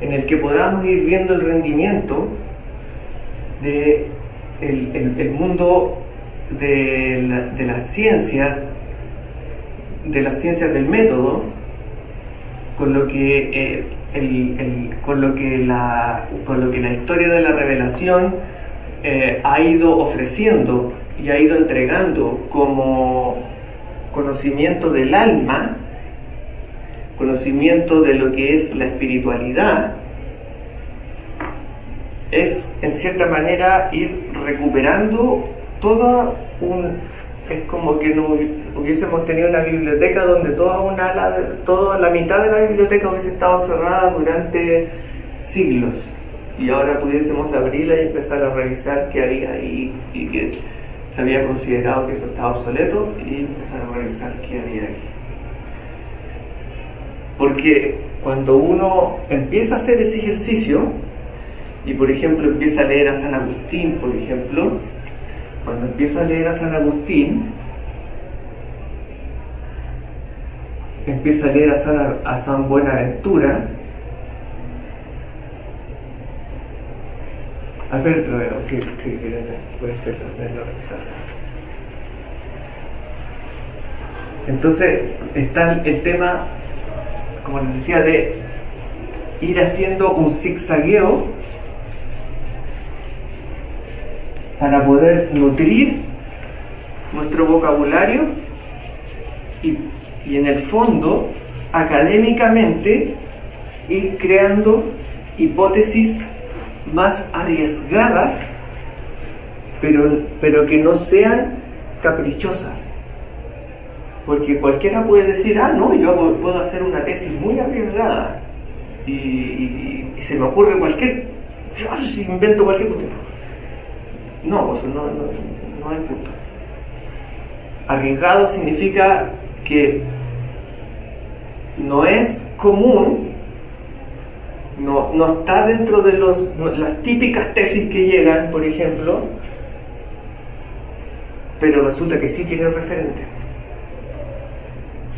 en el que podamos ir viendo el rendimiento de el mundo de las ciencias del método con lo que la historia de la revelación ha ido ofreciendo y ha ido entregando como conocimiento del alma, conocimiento de lo que es la espiritualidad, es en cierta manera ir recuperando es como que no hubiésemos tenido una biblioteca donde toda la mitad de la biblioteca hubiese estado cerrada durante siglos, y ahora pudiésemos abrirla y empezar a revisar qué había ahí y que se había considerado que eso estaba obsoleto, y empezar a revisar qué había ahí. Porque cuando uno empieza a hacer ese ejercicio y por ejemplo empieza a leer a San Agustín, cuando empieza a leer a San Agustín, empieza a leer a San Buenaventura, Alberto, que puede ser revisar. Entonces está el tema, como les decía, de ir haciendo un zigzagueo para poder nutrir nuestro vocabulario y en el fondo académicamente ir creando hipótesis más arriesgadas, pero que no sean caprichosas, porque cualquiera puede decir, no, yo puedo hacer una tesis muy arriesgada y se me ocurre invento cualquier cosa. No, eso no hay punto. Arriesgado significa que no es común, no está dentro de las típicas tesis que llegan, por ejemplo, pero resulta que sí tiene referente,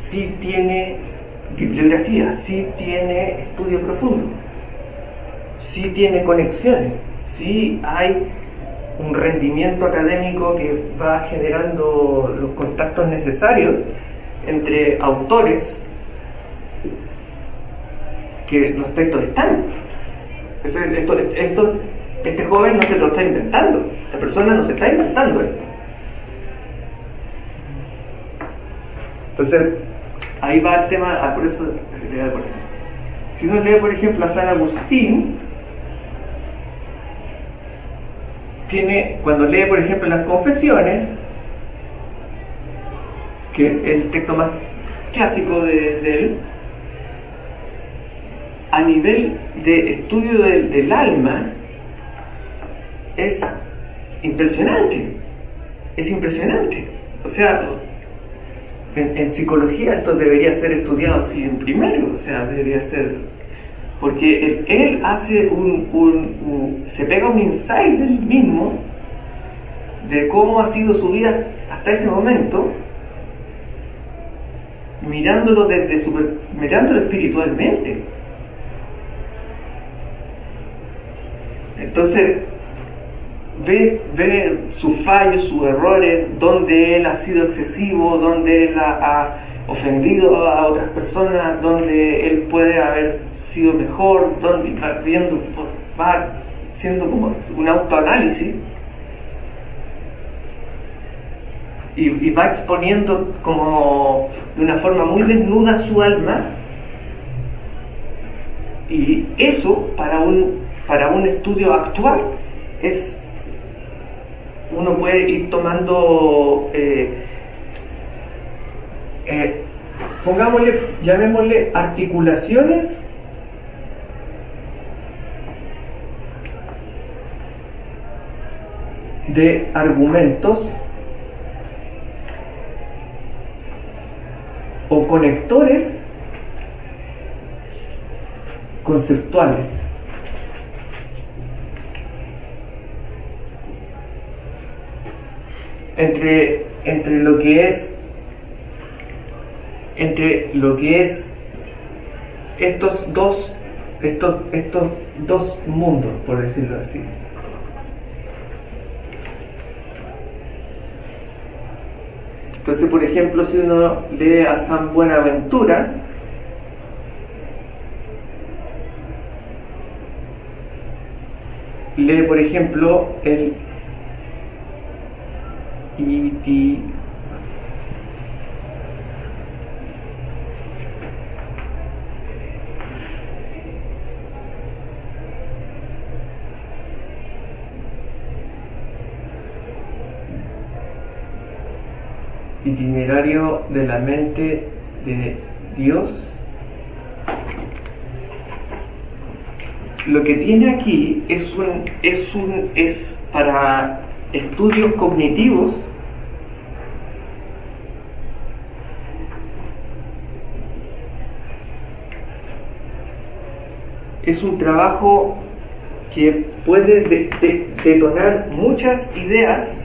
sí tiene bibliografía, sí tiene estudio profundo, sí tiene conexiones, sí hay un rendimiento académico que va generando los contactos necesarios entre autores, que los textos están, Este joven no se lo está inventando, esta persona no se está inventando esto. Entonces, ahí va el tema, por eso, si uno lee, por ejemplo, a San Agustín, cuando lee, por ejemplo, las Confesiones, que es el texto más clásico de él, a nivel de estudio del alma, es impresionante. O sea, en psicología esto debería ser estudiado así en primero, o sea, debería ser, porque él hace se pega un insight del mismo de cómo ha sido su vida hasta ese momento, mirándolo espiritualmente. Entonces ve sus fallos, sus errores, donde él ha sido excesivo, donde él ha ofendido a otras personas, donde él puede haber sido mejor, donde va siendo como un autoanálisis y va exponiendo como de una forma muy desnuda su alma, y eso para un estudio actual uno puede ir tomando, llamémosle articulaciones de argumentos o conectores conceptuales entre lo que es estos dos mundos, por decirlo así. Entonces, por ejemplo, si uno lee a San Buenaventura, lee, por ejemplo, el itinerario de la mente de Dios. Lo que tiene aquí es para estudios cognitivos, es un trabajo que puede detonar muchas ideas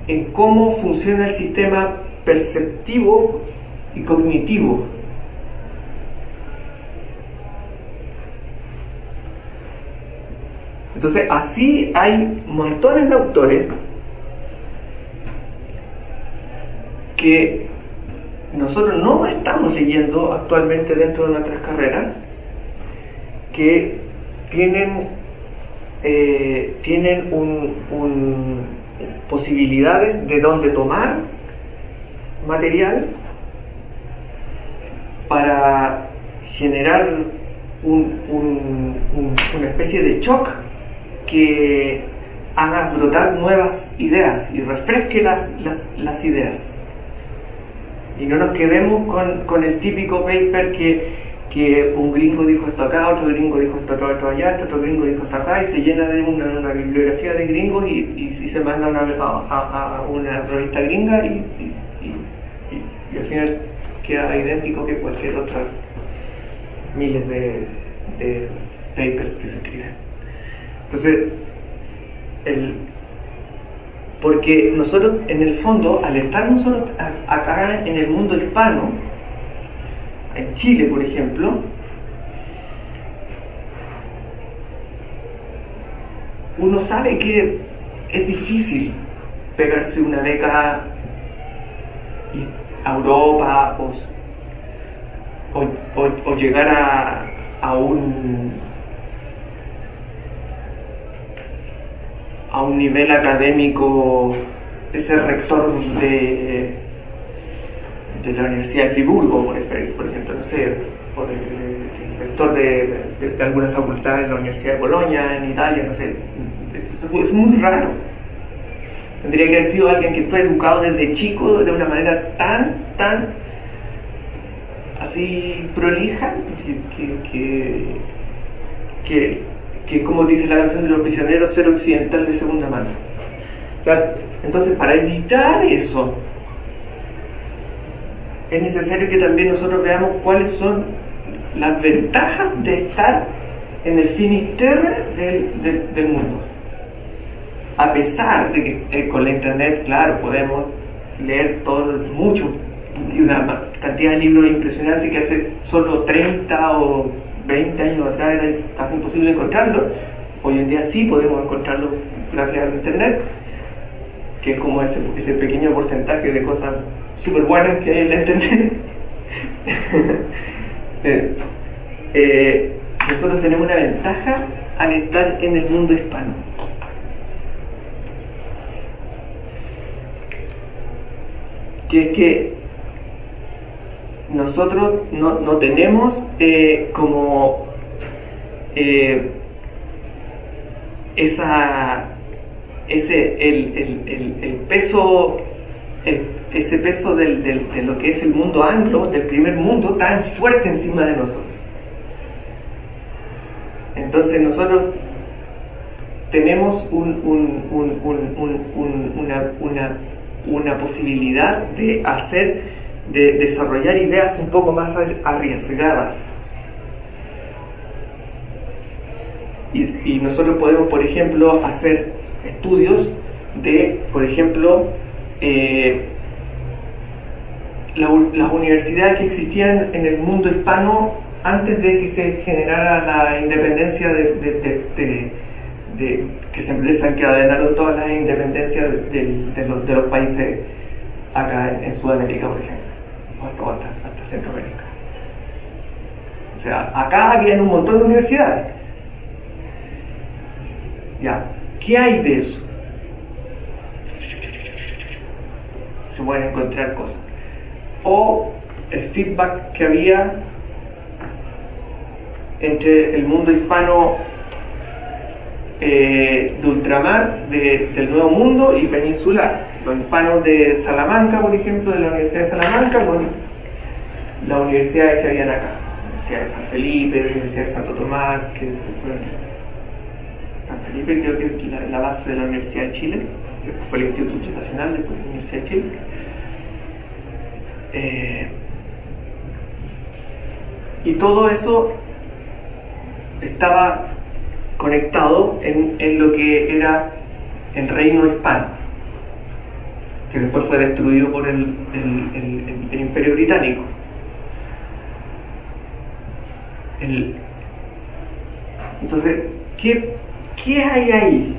en cómo funciona el sistema perceptivo y cognitivo. Entonces, así hay montones de autores que nosotros no estamos leyendo actualmente dentro de nuestras carreras, que tienen posibilidades de dónde tomar material para generar una especie de shock que haga brotar nuevas ideas y refresque las ideas, y no nos quedemos con el típico paper que un gringo dijo esto acá, otro gringo dijo esto allá, otro gringo dijo esto acá, y se llena de una bibliografía de gringos y se manda a una revista gringa y al final queda idéntico que cualquier otra miles de papers que se escriben. Entonces, porque nosotros en el fondo, al estar nosotros acá en el mundo hispano, en Chile por ejemplo, uno sabe que es difícil pegarse una beca a Europa o llegar a un a un nivel académico de ser rector de la Universidad de Friburgo, por ejemplo, no sé, por el rector de alguna facultad de la Universidad de Bolonia, en Italia, no sé. Es muy raro. Tendría que haber sido alguien que fue educado desde chico de una manera tan así prolija, que como dice la canción de los prisioneros, ser occidental de segunda mano. O sea, entonces, para evitar eso, es necesario que también nosotros veamos cuáles son las ventajas de estar en el finisterre del mundo. A pesar de que con la internet, claro, podemos leer mucho, y una cantidad de libros impresionante que hace solo 30 o 20 años atrás era casi imposible encontrarlo. Hoy en día sí podemos encontrarlo gracias a la internet, que es como ese pequeño porcentaje de cosas súper buenas que hay en la internet. Nosotros tenemos una ventaja al estar en el mundo hispano, que es que nosotros no tenemos como el peso, ese peso de lo que es el mundo anglo, del primer mundo, tan fuerte encima de nosotros. Entonces nosotros tenemos una posibilidad de desarrollar ideas un poco más arriesgadas. Y nosotros podemos, por ejemplo, hacer estudios de, por ejemplo, las universidades que existían en el mundo hispano antes de que se generara la independencia que se desencadenaron todas las independencias de los países acá en Sudamérica, por ejemplo, o hasta Centroamérica. O sea, acá habían un montón de universidades. Ya, ¿qué hay de eso? Se pueden encontrar cosas. O el feedback que había entre el mundo hispano de ultramar, del Nuevo Mundo, y peninsular. Los hispanos de Salamanca, por ejemplo, de la Universidad de Salamanca, con las universidades que habían acá. La Universidad de San Felipe, la Universidad de Santo Tomás, San Felipe creo que es la base de la Universidad de Chile, después fue el Instituto Nacional, después la Universidad de Chile. Y todo eso estaba conectado en lo que era el reino hispano, que después fue destruido por el Imperio Británico. Entonces, ¿qué hay ahí?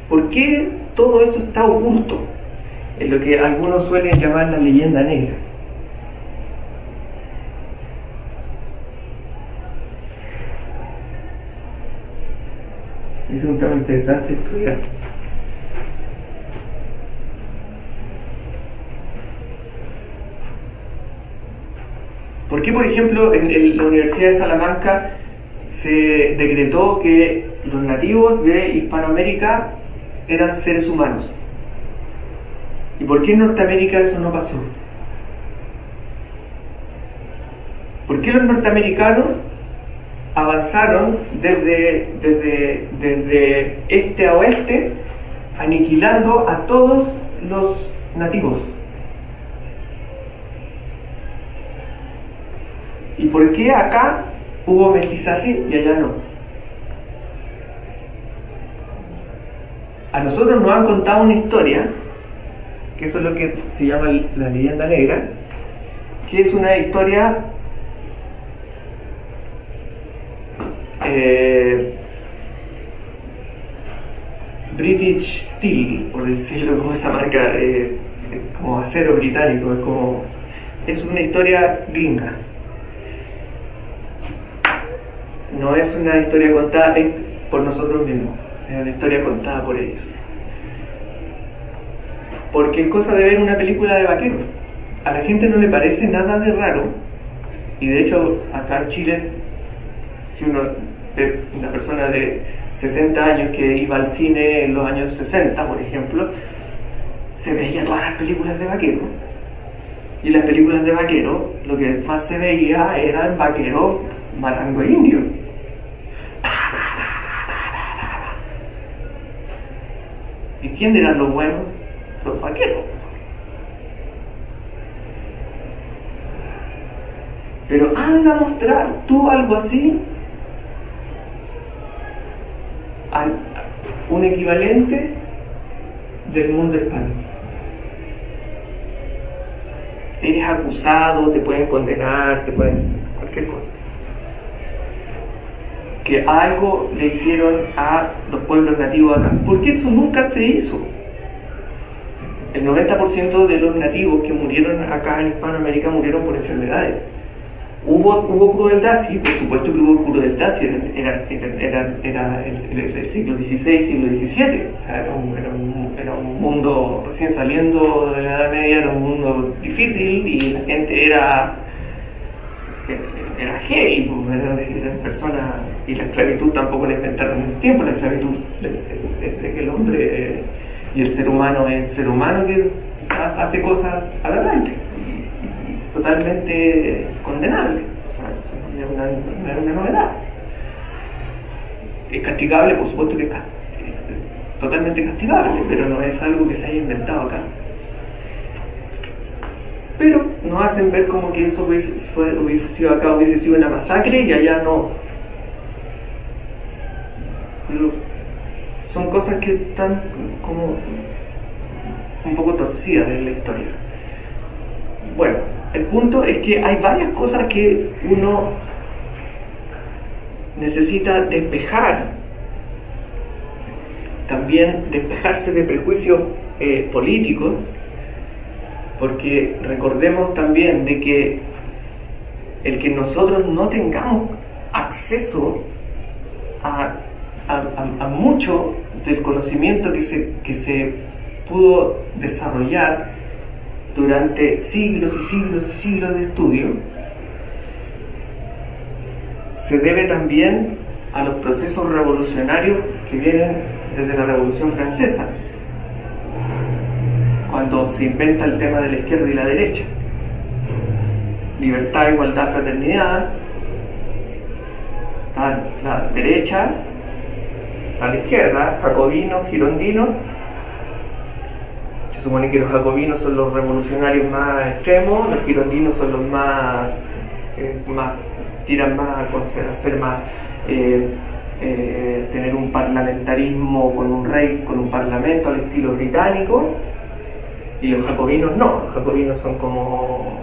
¿Por qué todo eso está oculto en lo que algunos suelen llamar la leyenda negra? Es un tema interesante estudiar. ¿Por qué, por ejemplo, en la Universidad de Salamanca se decretó que los nativos de Hispanoamérica eran seres humanos? ¿Y por qué en Norteamérica eso no pasó? ¿Por qué los norteamericanos avanzaron desde este a oeste, aniquilando a todos los nativos? ¿Y por qué acá hubo mestizaje y allá no? A nosotros nos han contado una historia, que eso es lo que se llama la leyenda negra, que es una historia British Steel, por decirlo como esa marca, como acero británico, es una historia gringa. No es una historia contada por nosotros mismos. es una historia contada por ellos. Porque es cosa de ver una película de vaqueros. A la gente no le parece nada de raro, y de hecho acá en Chile, si uno ve una persona de 60 años que iba al cine en los años 60, por ejemplo, se veía todas las películas de vaqueros. Y las películas de vaqueros, lo que más se veía eran vaqueros matando indios. ¿Y quién eran los buenos? Los vaqueros. Pero anda a mostrar tú algo así, un equivalente del mundo hispano. Eres acusado, te pueden condenar, te pueden hacer cualquier cosa. Que algo le hicieron a los pueblos nativos acá. Porque eso nunca se hizo. El 90% de los nativos que murieron acá en Hispanoamérica murieron por enfermedades. Hubo crueldad, sí, por supuesto que hubo crueldad, sí, era el siglo XVI, siglo XVII, o sea, era un mundo recién saliendo de la Edad Media, era un mundo difícil y la gente era heavy, eran personas, y la esclavitud tampoco la inventaron en ese tiempo. La esclavitud es de que el hombre y el ser humano es ser humano que hace cosas aberrantes, totalmente condenable. O sea, eso no es una novedad. Es castigable, por supuesto que es totalmente castigable, pero no es algo que se haya inventado acá. Pero nos hacen ver como que eso hubiese sido acá, hubiese sido una masacre, y allá no. Pero son cosas que están como un poco torcidas en la historia. Bueno, el punto es que hay varias cosas que uno necesita despejar. También despejarse de prejuicios políticos, porque recordemos también de que el que nosotros no tengamos acceso a mucho del conocimiento que se pudo desarrollar durante siglos y siglos y siglos de estudio, se debe también a los procesos revolucionarios que vienen desde la Revolución Francesa, cuando se inventa el tema de la izquierda y la derecha. Libertad, igualdad, fraternidad. Está la derecha, está la izquierda, jacobinos, girondinos. Se supone que los jacobinos son los revolucionarios más extremos, los girondinos son los más tiran más a ser más tener un parlamentarismo con un rey, con un parlamento al estilo británico. Y los jacobinos no, los jacobinos son como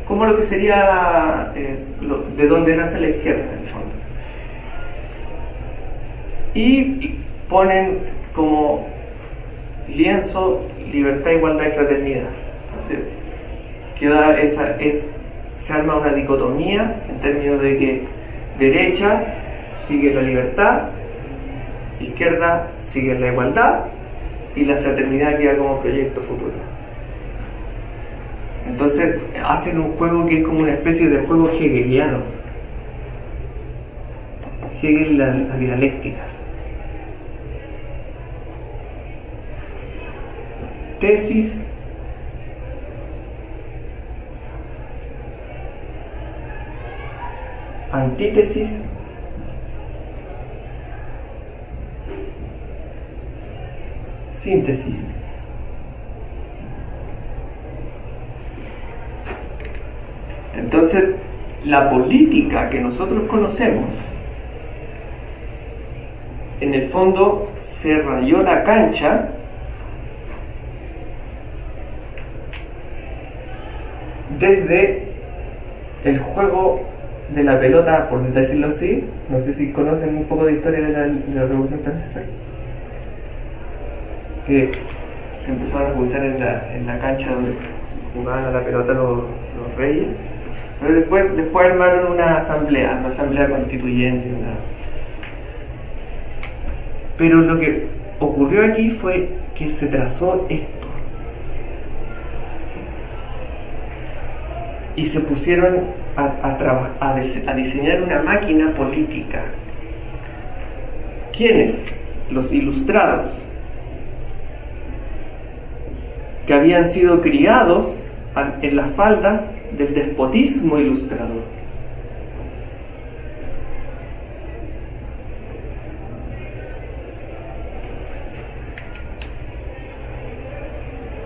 lo que sería de donde nace la izquierda en el fondo. Y ponen como lienzo libertad, igualdad y fraternidad. Entonces se arma una dicotomía en términos de que derecha sigue la libertad, izquierda sigue la igualdad, y la fraternidad queda como proyecto futuro. Entonces hacen un juego que es como una especie de juego hegeliano. Hegel, la dialéctica. Tesis, antítesis, síntesis. Entonces, la política que nosotros conocemos, en el fondo, se rayó la cancha desde el juego de la pelota, por decirlo así. No sé si conocen un poco de historia de la Revolución Francesa, que se empezaron a juntar en la cancha donde jugaban a la pelota los reyes. Pero después armaron una asamblea constituyente. Pero lo que ocurrió aquí fue que se trazó esto. Y se pusieron a diseñar una máquina política. ¿Quiénes? Los ilustrados, que habían sido criados en las faldas del despotismo ilustrador.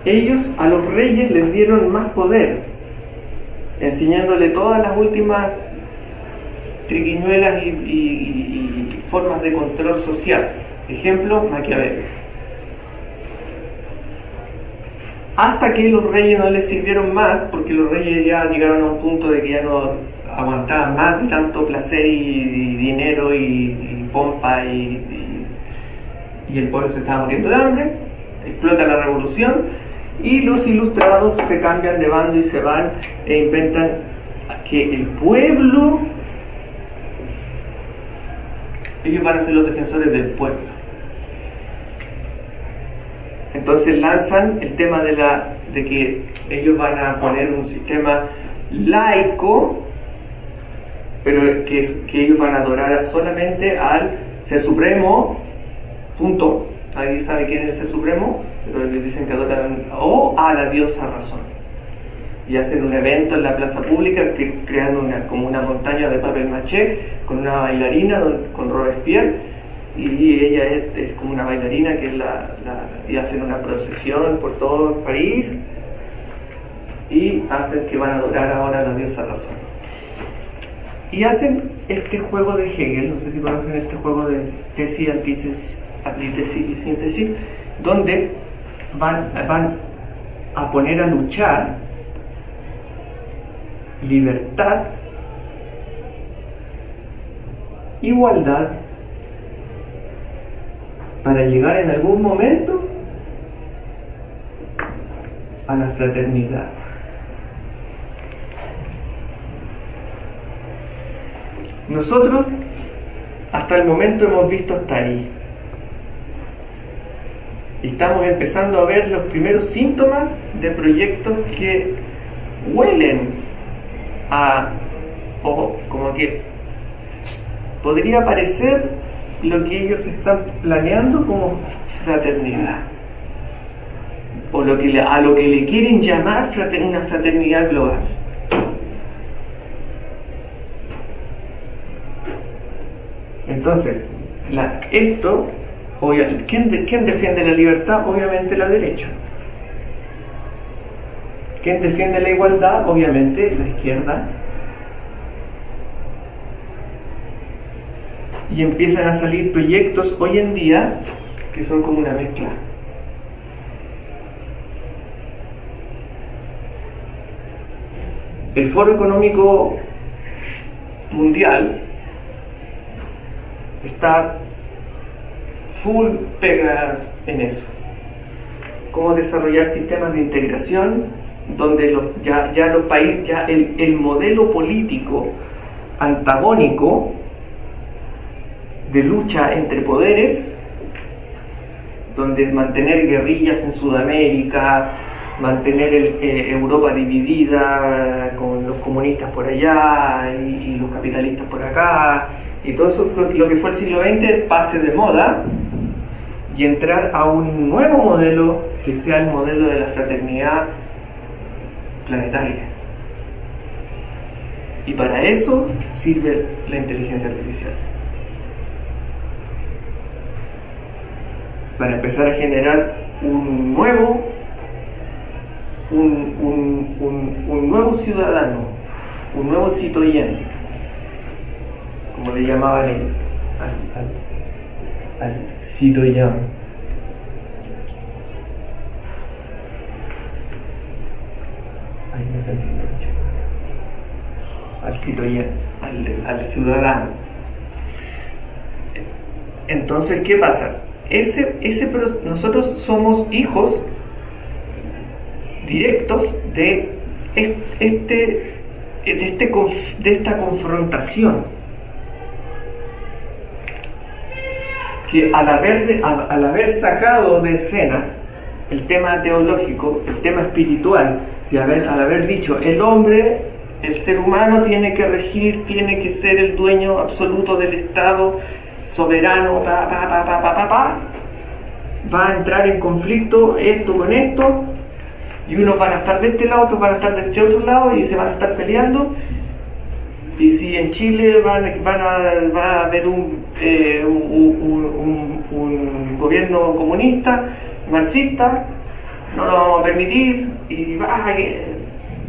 Ellos a los reyes les dieron más poder, enseñándole todas las últimas triquiñuelas y formas de control social. Ejemplo, Maquiavelo. Hasta que los reyes no les sirvieron más, porque los reyes ya llegaron a un punto de que ya no aguantaban más de tanto placer y dinero y pompa y el pueblo se estaba muriendo de hambre. Explota la revolución y los ilustrados se cambian de bando y se van e inventan que el pueblo, ellos van a ser los defensores del pueblo. Entonces lanzan el tema de que ellos van a poner un sistema laico, pero que ellos van a adorar solamente al Ser Supremo, punto. Nadie sabe quién es el Ser Supremo, pero les dicen que adoran o a la diosa razón. Y hacen un evento en la plaza pública creando como una montaña de papel maché con una bailarina con Robespierre, y ella es como una bailarina que y hacen una procesión por todo el país y hacen que van a adorar ahora a la diosa razón. Y hacen este juego de Hegel, no sé si conocen este juego de tesis, antítesis y síntesis, donde van a poner a luchar libertad, igualdad, para llegar en algún momento a la fraternidad. Nosotros hasta el momento hemos visto hasta ahí. Y estamos empezando a ver los primeros síntomas de proyectos que huelen o como que podría parecer lo que ellos están planeando como fraternidad, o a lo que le quieren llamar una fraternidad global. Entonces, ¿quién defiende la libertad? Obviamente la derecha. ¿Quién defiende la igualdad? Obviamente la izquierda. Y empiezan a salir proyectos hoy en día que son como una mezcla. El Foro Económico Mundial está full pega en eso. Cómo desarrollar sistemas de integración donde los países, el modelo político antagónico de lucha entre poderes, donde mantener guerrillas en Sudamérica, mantener Europa dividida con los comunistas por allá y los capitalistas por acá, y todo eso, lo que fue el siglo XX, pase de moda y entrar a un nuevo modelo que sea el modelo de la fraternidad planetaria. Y para eso sirve la inteligencia artificial. Para empezar a generar un nuevo ciudadano, un nuevo citoyen, como le llamaban al citoyen. No se entiende mucho. Al citoyen, al ciudadano. Entonces, ¿qué pasa? Nosotros somos hijos directos de esta confrontación. que al haber sacado de escena el tema teológico, el tema espiritual, y al haber dicho el hombre, el ser humano tiene que regir, tiene que ser el dueño absoluto del Estado, soberano, va a entrar en conflicto esto con esto, y unos van a estar de este lado, otros van a estar de este otro lado, y se van a estar peleando. Y si en Chile va a haber un gobierno comunista, marxista, no lo vamos a permitir, y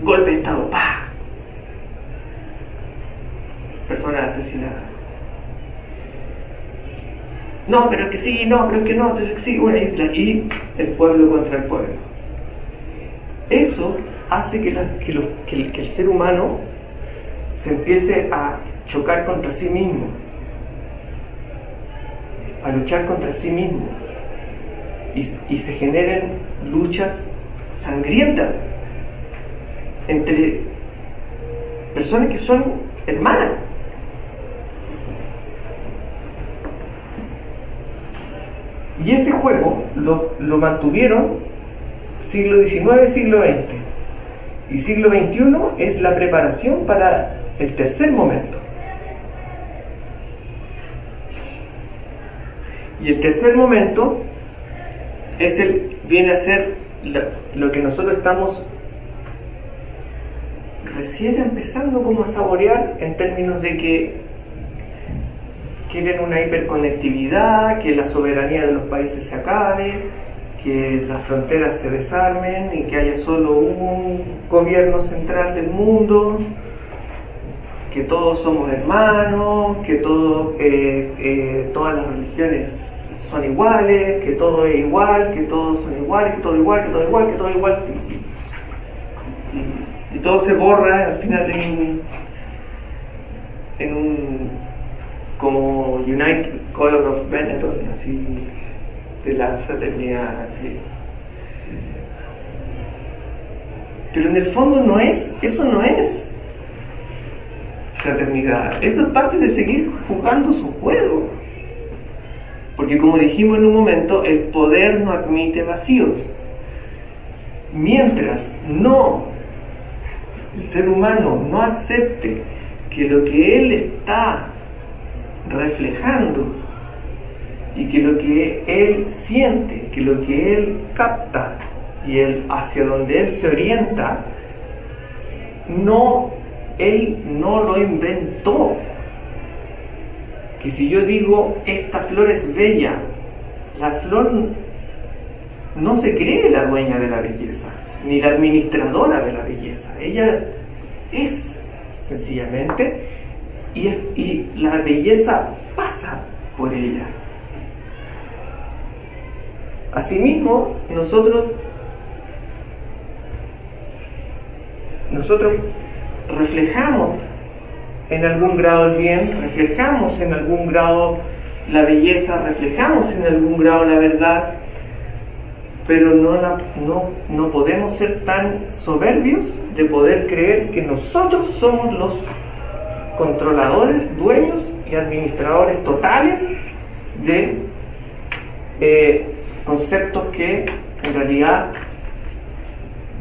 golpe de Estado, personas asesinadas. No, pero es que sí, no, pero es que no, entonces sí, bueno, y el pueblo contra el pueblo. Eso hace que el ser humano se empiece a chocar contra sí mismo, a luchar contra sí mismo, y se generen luchas sangrientas entre personas que son hermanas. Y ese juego lo mantuvieron siglo XIX, siglo XX. Y siglo XXI es la preparación para el tercer momento. Y el tercer momento viene a ser lo que nosotros estamos recién empezando como a saborear, en términos de que quieren una hiperconectividad, que la soberanía de los países se acabe, que las fronteras se desarmen y que haya solo un gobierno central del mundo, que todos somos hermanos, que todas las religiones son iguales, que todo es igual, que todos son iguales, que todo igual, que todo igual, que todo igual, y todo se borra al final en un como United Color of Benetton, así, de la fraternidad, así. Pero en el fondo eso no es fraternidad, eso es parte de seguir jugando su juego. Porque como dijimos en un momento, el poder no admite vacíos. Mientras el ser humano no acepte que lo que él está reflejando, y que lo que él siente, que lo que él capta y hacia donde él se orienta, él no lo inventó. Que si yo digo esta flor es bella, la flor no se cree la dueña de la belleza, ni la administradora de la belleza. Ella es sencillamente, y la belleza pasa por ella. Asimismo, nosotros reflejamos en algún grado el bien, reflejamos en algún grado la belleza, reflejamos en algún grado la verdad, pero no podemos ser tan soberbios de poder creer que nosotros somos los controladores, dueños y administradores totales de conceptos que en realidad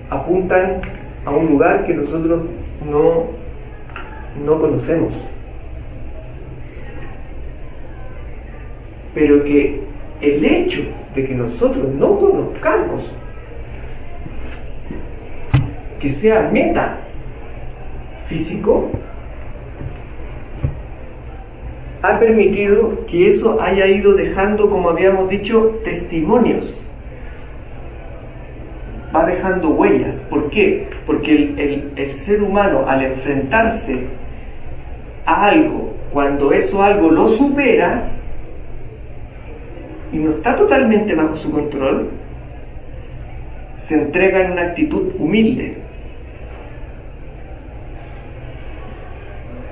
apuntan a un lugar que nosotros no conocemos, pero que el hecho de que nosotros no conozcamos, que sea metafísico, ha permitido que eso haya ido dejando, como habíamos dicho, testimonios. Va dejando huellas. ¿Por qué? Porque el ser humano, al enfrentarse a algo, cuando eso algo lo supera y no está totalmente bajo su control, se entrega en una actitud humilde.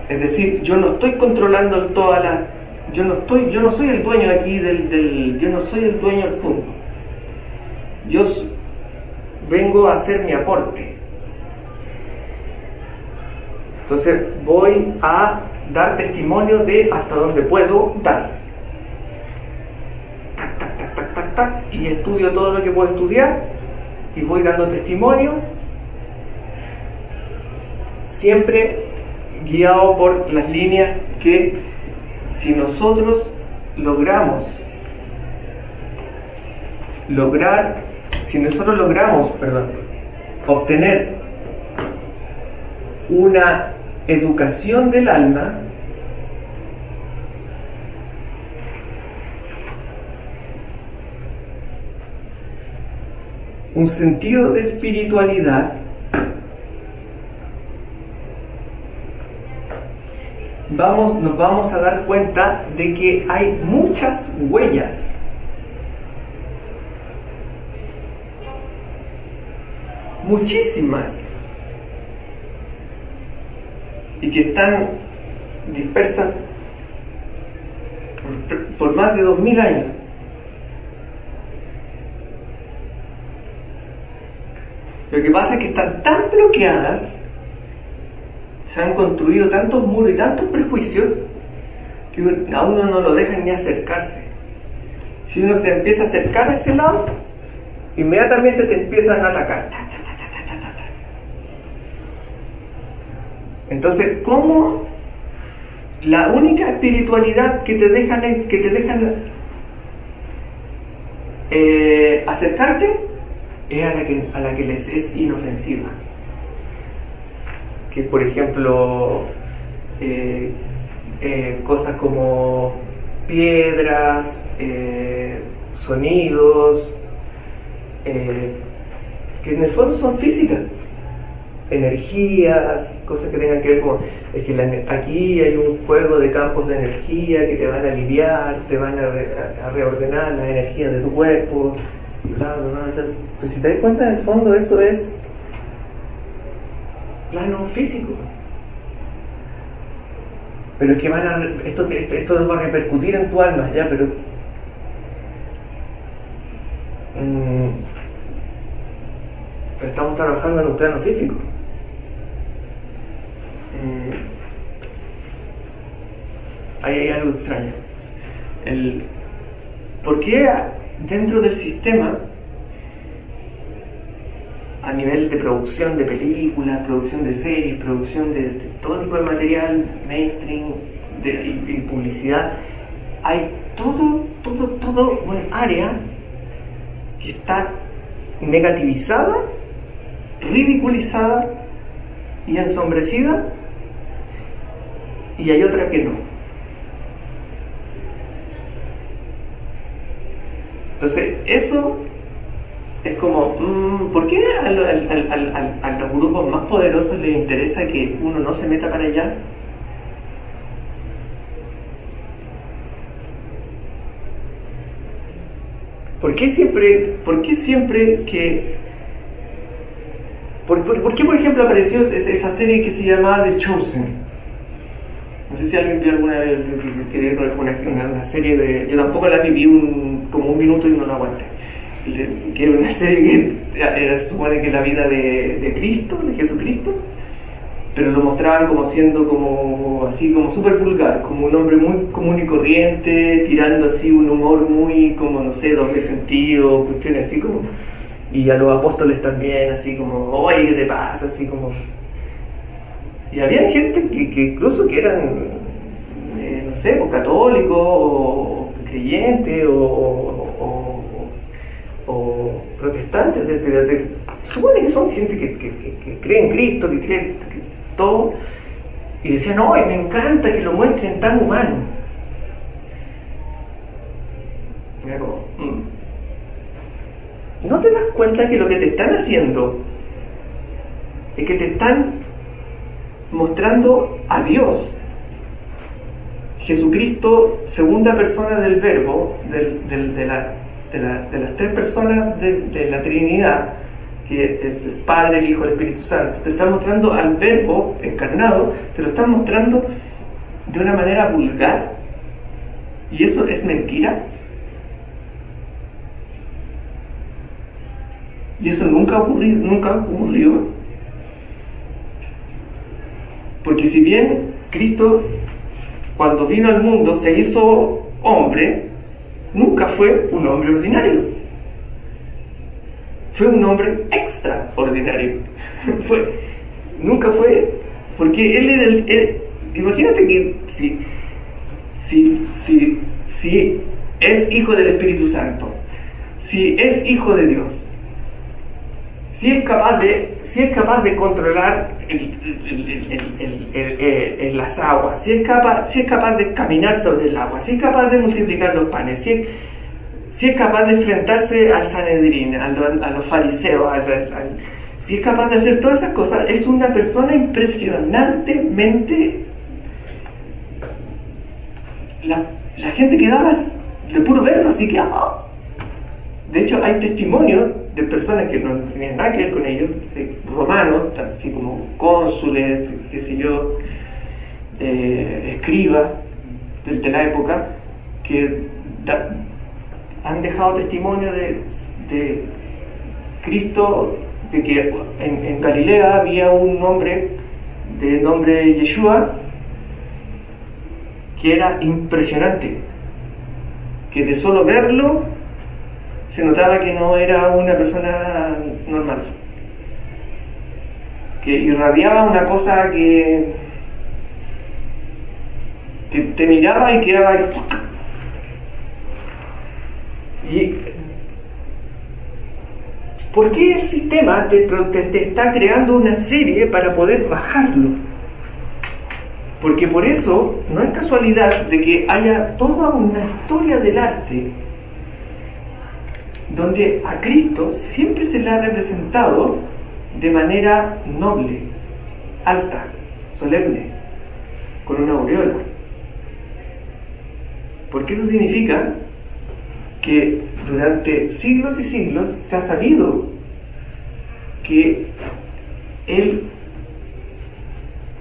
Es decir, yo no estoy controlando yo no soy el dueño aquí yo no soy el dueño del fondo. Yo vengo a hacer mi aporte. Entonces voy a dar testimonio de hasta donde puedo dar. y estudio todo lo que puedo estudiar y voy dando testimonio, siempre guiado por las líneas que si nosotros logramos obtener una educación del alma, un sentido de espiritualidad, nos vamos a dar cuenta de que hay muchas huellas muchísimas y que están dispersas por más de 2000 años. Lo que pasa es que están tan bloqueadas, se han construido tantos muros y tantos prejuicios que a uno no lo dejan ni acercarse. Si uno se empieza a acercar a ese lado, inmediatamente te empiezan a atacar. Entonces, ¿cómo la única espiritualidad que te dejan acercarte es a la que les es inofensiva? Que por ejemplo cosas como piedras, sonidos, que en el fondo son físicas, energías, cosas que tengan que ver con aquí hay un juego de campos de energía que te van a aliviar, te van a reordenar las energías de tu cuerpo, bla, bla, bla. Pues si te das cuenta, en el fondo eso es plano físico, pero es que esto nos va a repercutir en tu alma, ya, pero estamos trabajando en un plano físico. Ahí hay algo extraño. ¿Por qué dentro del sistema, a nivel de producción de películas, producción de series, producción de todo tipo de material mainstream y publicidad, hay todo un área que está negativizada, ridiculizada y ensombrecida, y hay otra que no? Entonces eso es como, ¿por qué a los grupos más poderosos les interesa que uno no se meta para allá? ¿Por qué por ejemplo apareció esa serie que se llamaba The Chosen? No sé si alguien vio alguna vez una serie de... Yo tampoco la viví como un minuto y no la aguanté. Que era una serie que se supone que es la vida de Cristo, de Jesucristo, pero lo mostraban como siendo como súper vulgar, como un hombre muy común y corriente, tirando así un humor muy como, no sé, doble sentido, cuestiones así como... Y a los apóstoles también, así como, oye, ¿qué te pasa? Así como... Y había gente que incluso que eran, no sé, o católicos, o creyentes, o protestantes, supone que son gente que cree en Cristo, que cree que todo, y decían, no, me encanta que lo muestren tan humano. Mira como, ¿no te das cuenta que lo que te están haciendo es que te están mostrando a Dios, Jesucristo, segunda persona del Verbo, de las tres personas de la Trinidad, que es el Padre, el Hijo y el Espíritu Santo? Te están mostrando al Verbo encarnado, te lo están mostrando de una manera vulgar, y eso es mentira. Y eso nunca ocurrió. Porque si bien Cristo, cuando vino al mundo, se hizo hombre, nunca fue un hombre ordinario. fue un hombre extraordinario. Nunca fue, porque él era imagínate que si es hijo del Espíritu Santo, si es hijo de Dios, si es capaz de controlar las aguas, si es capaz de caminar sobre el agua, si es capaz de multiplicar los panes, si es capaz de enfrentarse al Sanedrín, a los fariseos, si es capaz de hacer todas esas cosas, es una persona impresionantemente... La gente quedaba de puro verlo, así que... De hecho, hay testimonios de personas que no tenían nada que ver con ellos, romanos, así como cónsules, qué sé yo, escribas de la época, que han dejado testimonio de Cristo, de que en Galilea había un hombre de nombre Yeshua que era impresionante, que de solo verlo se notaba que no era una persona normal, que irradiaba una cosa que te miraba y quedaba y ¿por qué el sistema te está creando una serie para poder bajarlo? Porque por eso no es casualidad de que haya toda una historia del arte donde a Cristo siempre se le ha representado de manera noble, alta, solemne, con una aureola. Porque eso significa que durante siglos y siglos se ha sabido que Él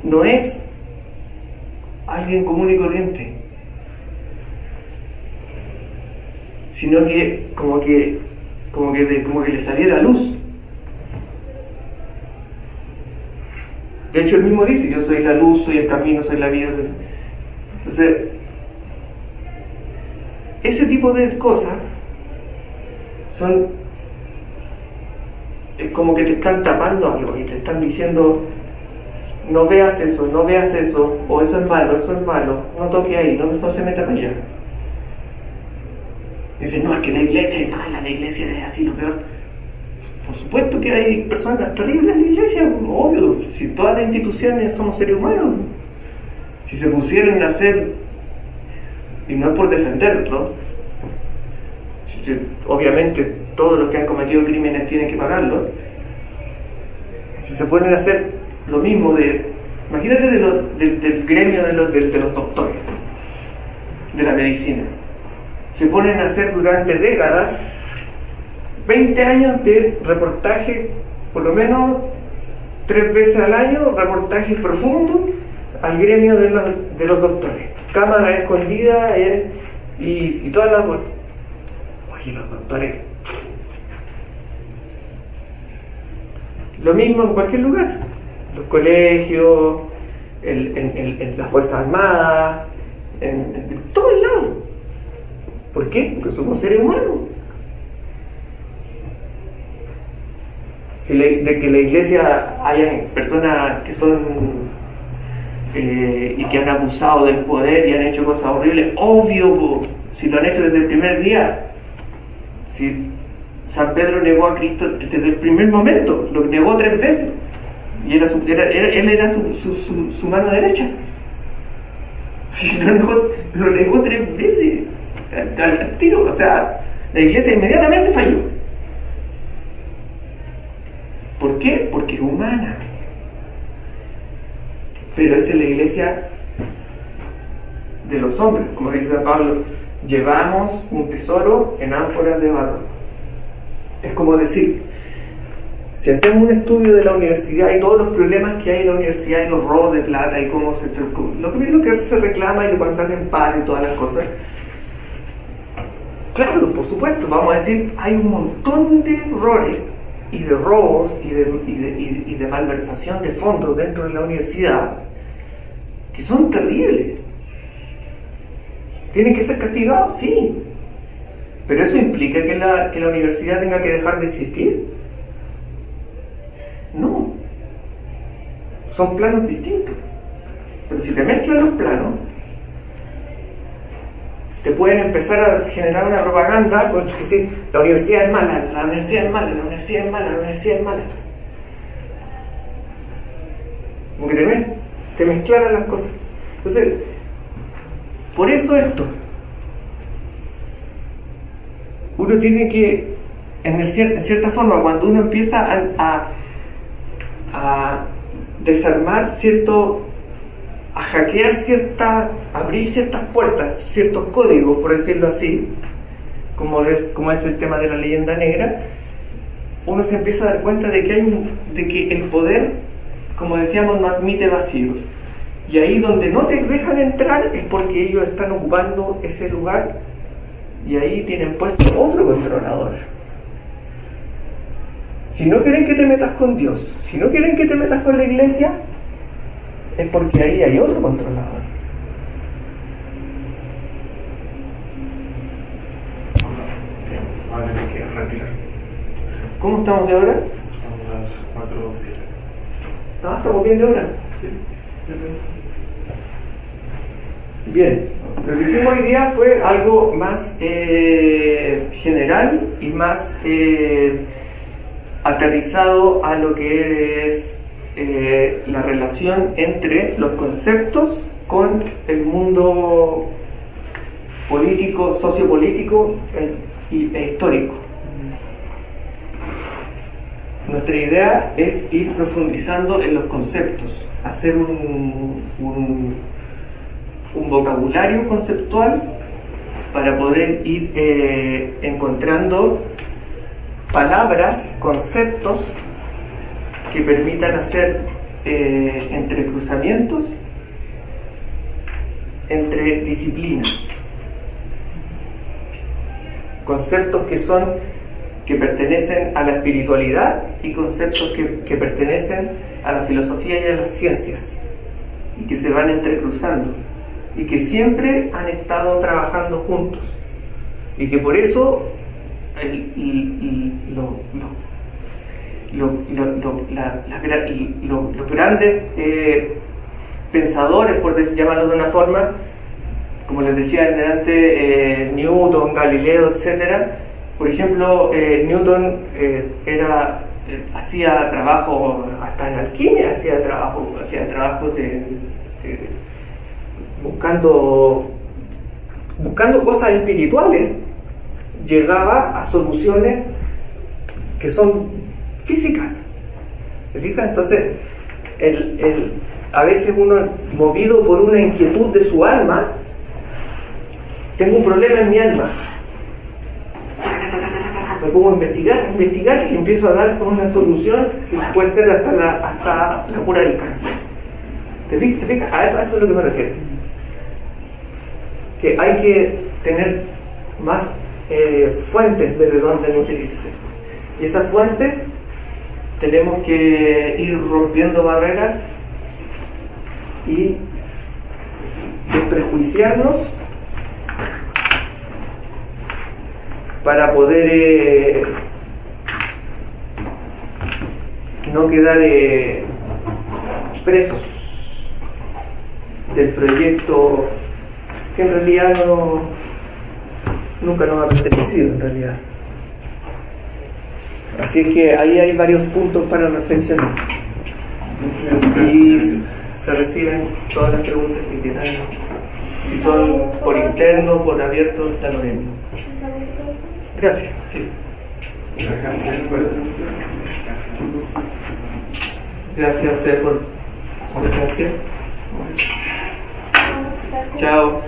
no es alguien común y corriente, sino que como que le saliera luz. De hecho, él mismo dice: yo soy la luz, soy el camino, soy la vida. Entonces, ese tipo de cosas es como que te están tapando algo y te están diciendo: no veas eso, o eso es malo, no toque ahí, no se meta para allá. Dicen: no, es que la iglesia es mala, la iglesia es así, lo peor. Por supuesto que hay personas terribles en la iglesia, obvio, si todas las instituciones somos seres humanos. Si se pusieran a hacer, y no es por defenderlo, obviamente todos los que han cometido crímenes tienen que pagarlo. Si se ponen a hacer lo mismo imagínate del gremio de los doctores de la medicina, se ponen a hacer durante décadas 20 años de reportaje, por lo menos 3 veces al año, reportajes profundos al gremio de los doctores, cámara escondida y todas las... Oye, los doctores, lo mismo en cualquier lugar, los colegios, en las Fuerzas Armadas, en todos lados. ¿Por qué? Porque somos seres humanos. De que en la iglesia haya personas que son y que han abusado del poder y han hecho cosas horribles, obvio, si lo han hecho desde el primer día. Si San Pedro negó a Cristo desde el primer momento, lo negó 3 veces, y él era su mano derecha. Lo negó 3 veces al tiro. O sea, la iglesia inmediatamente falló. ¿Por qué? Porque es humana. Pero esa es la iglesia de los hombres, como dice San Pablo: llevamos un tesoro en ánforas de barro. Es como decir, si hacemos un estudio de la universidad y todos los problemas que hay en la universidad y los robos de plata y cómo lo que se reclama y cuando se hacen paro y todas las cosas, claro, por supuesto, vamos a decir, hay un montón de errores y de robos y de malversación de fondos dentro de la universidad que son terribles. ¿Tienen que ser castigados? Sí. ¿Pero eso implica que la universidad tenga que dejar de existir? son planos distintos. Pero si te mezclan los planos, te pueden empezar a generar una propaganda con decir, la universidad es mala, la universidad es mala, la universidad es mala, la universidad es mala. Como que te mezclaran las cosas. Entonces, por eso esto, uno tiene que, en cierta forma, cuando uno empieza a desarmar a hackear abrir ciertas puertas, ciertos códigos, por decirlo así, como es el tema de la leyenda negra, uno se empieza a dar cuenta de que el poder, como decíamos, no admite vacíos. Y ahí donde no te dejan entrar es porque ellos están ocupando ese lugar y ahí tienen puesto otro controlador. Si no quieren que te metas con Dios, si no quieren que te metas con la iglesia, es porque ahí hay otro controlador. Vale, hay que retirar. ¿Cómo estamos de hora? Son las 4:07. Ah, estamos bien de hora. Sí. Bien, lo que hicimos hoy día fue algo más general y más aterrizado a lo que es la relación entre los conceptos con el mundo político, sociopolítico e histórico. Nuestra idea es ir profundizando en los conceptos, hacer un vocabulario conceptual para poder ir encontrando palabras, conceptos que permitan hacer entrecruzamientos entre disciplinas, conceptos que pertenecen a la espiritualidad y conceptos que pertenecen a la filosofía y a las ciencias y que se van entrecruzando y que siempre han estado trabajando juntos y que por eso los grandes pensadores, por llamarlo de una forma, como les decía delante, Newton, Galileo, etcétera. Por ejemplo, Newton hacía trabajo hasta en alquimia, hacía trabajos buscando cosas espirituales, llegaba a soluciones que son físicas. ¿Se fijan? Entonces, a veces uno, movido por una inquietud de su alma, tengo un problema en mi alma, me pongo a investigar y empiezo a dar con una solución que puede ser hasta la cura del cáncer. ¿Te fijas? A eso es lo que me refiero. Que hay que tener más fuentes desde donde nutrirse. Y esas fuentes tenemos que ir rompiendo barreras y desprejuiciarnos para poder no quedar presos del proyecto que en realidad nunca nos ha pertenecido en realidad. Así es que ahí hay varios puntos para reflexionar y se reciben todas las preguntas que quieran, si son por interno, por abierto, está lo mismo. Gracias, sí. Gracias a usted por su presencia. Chao.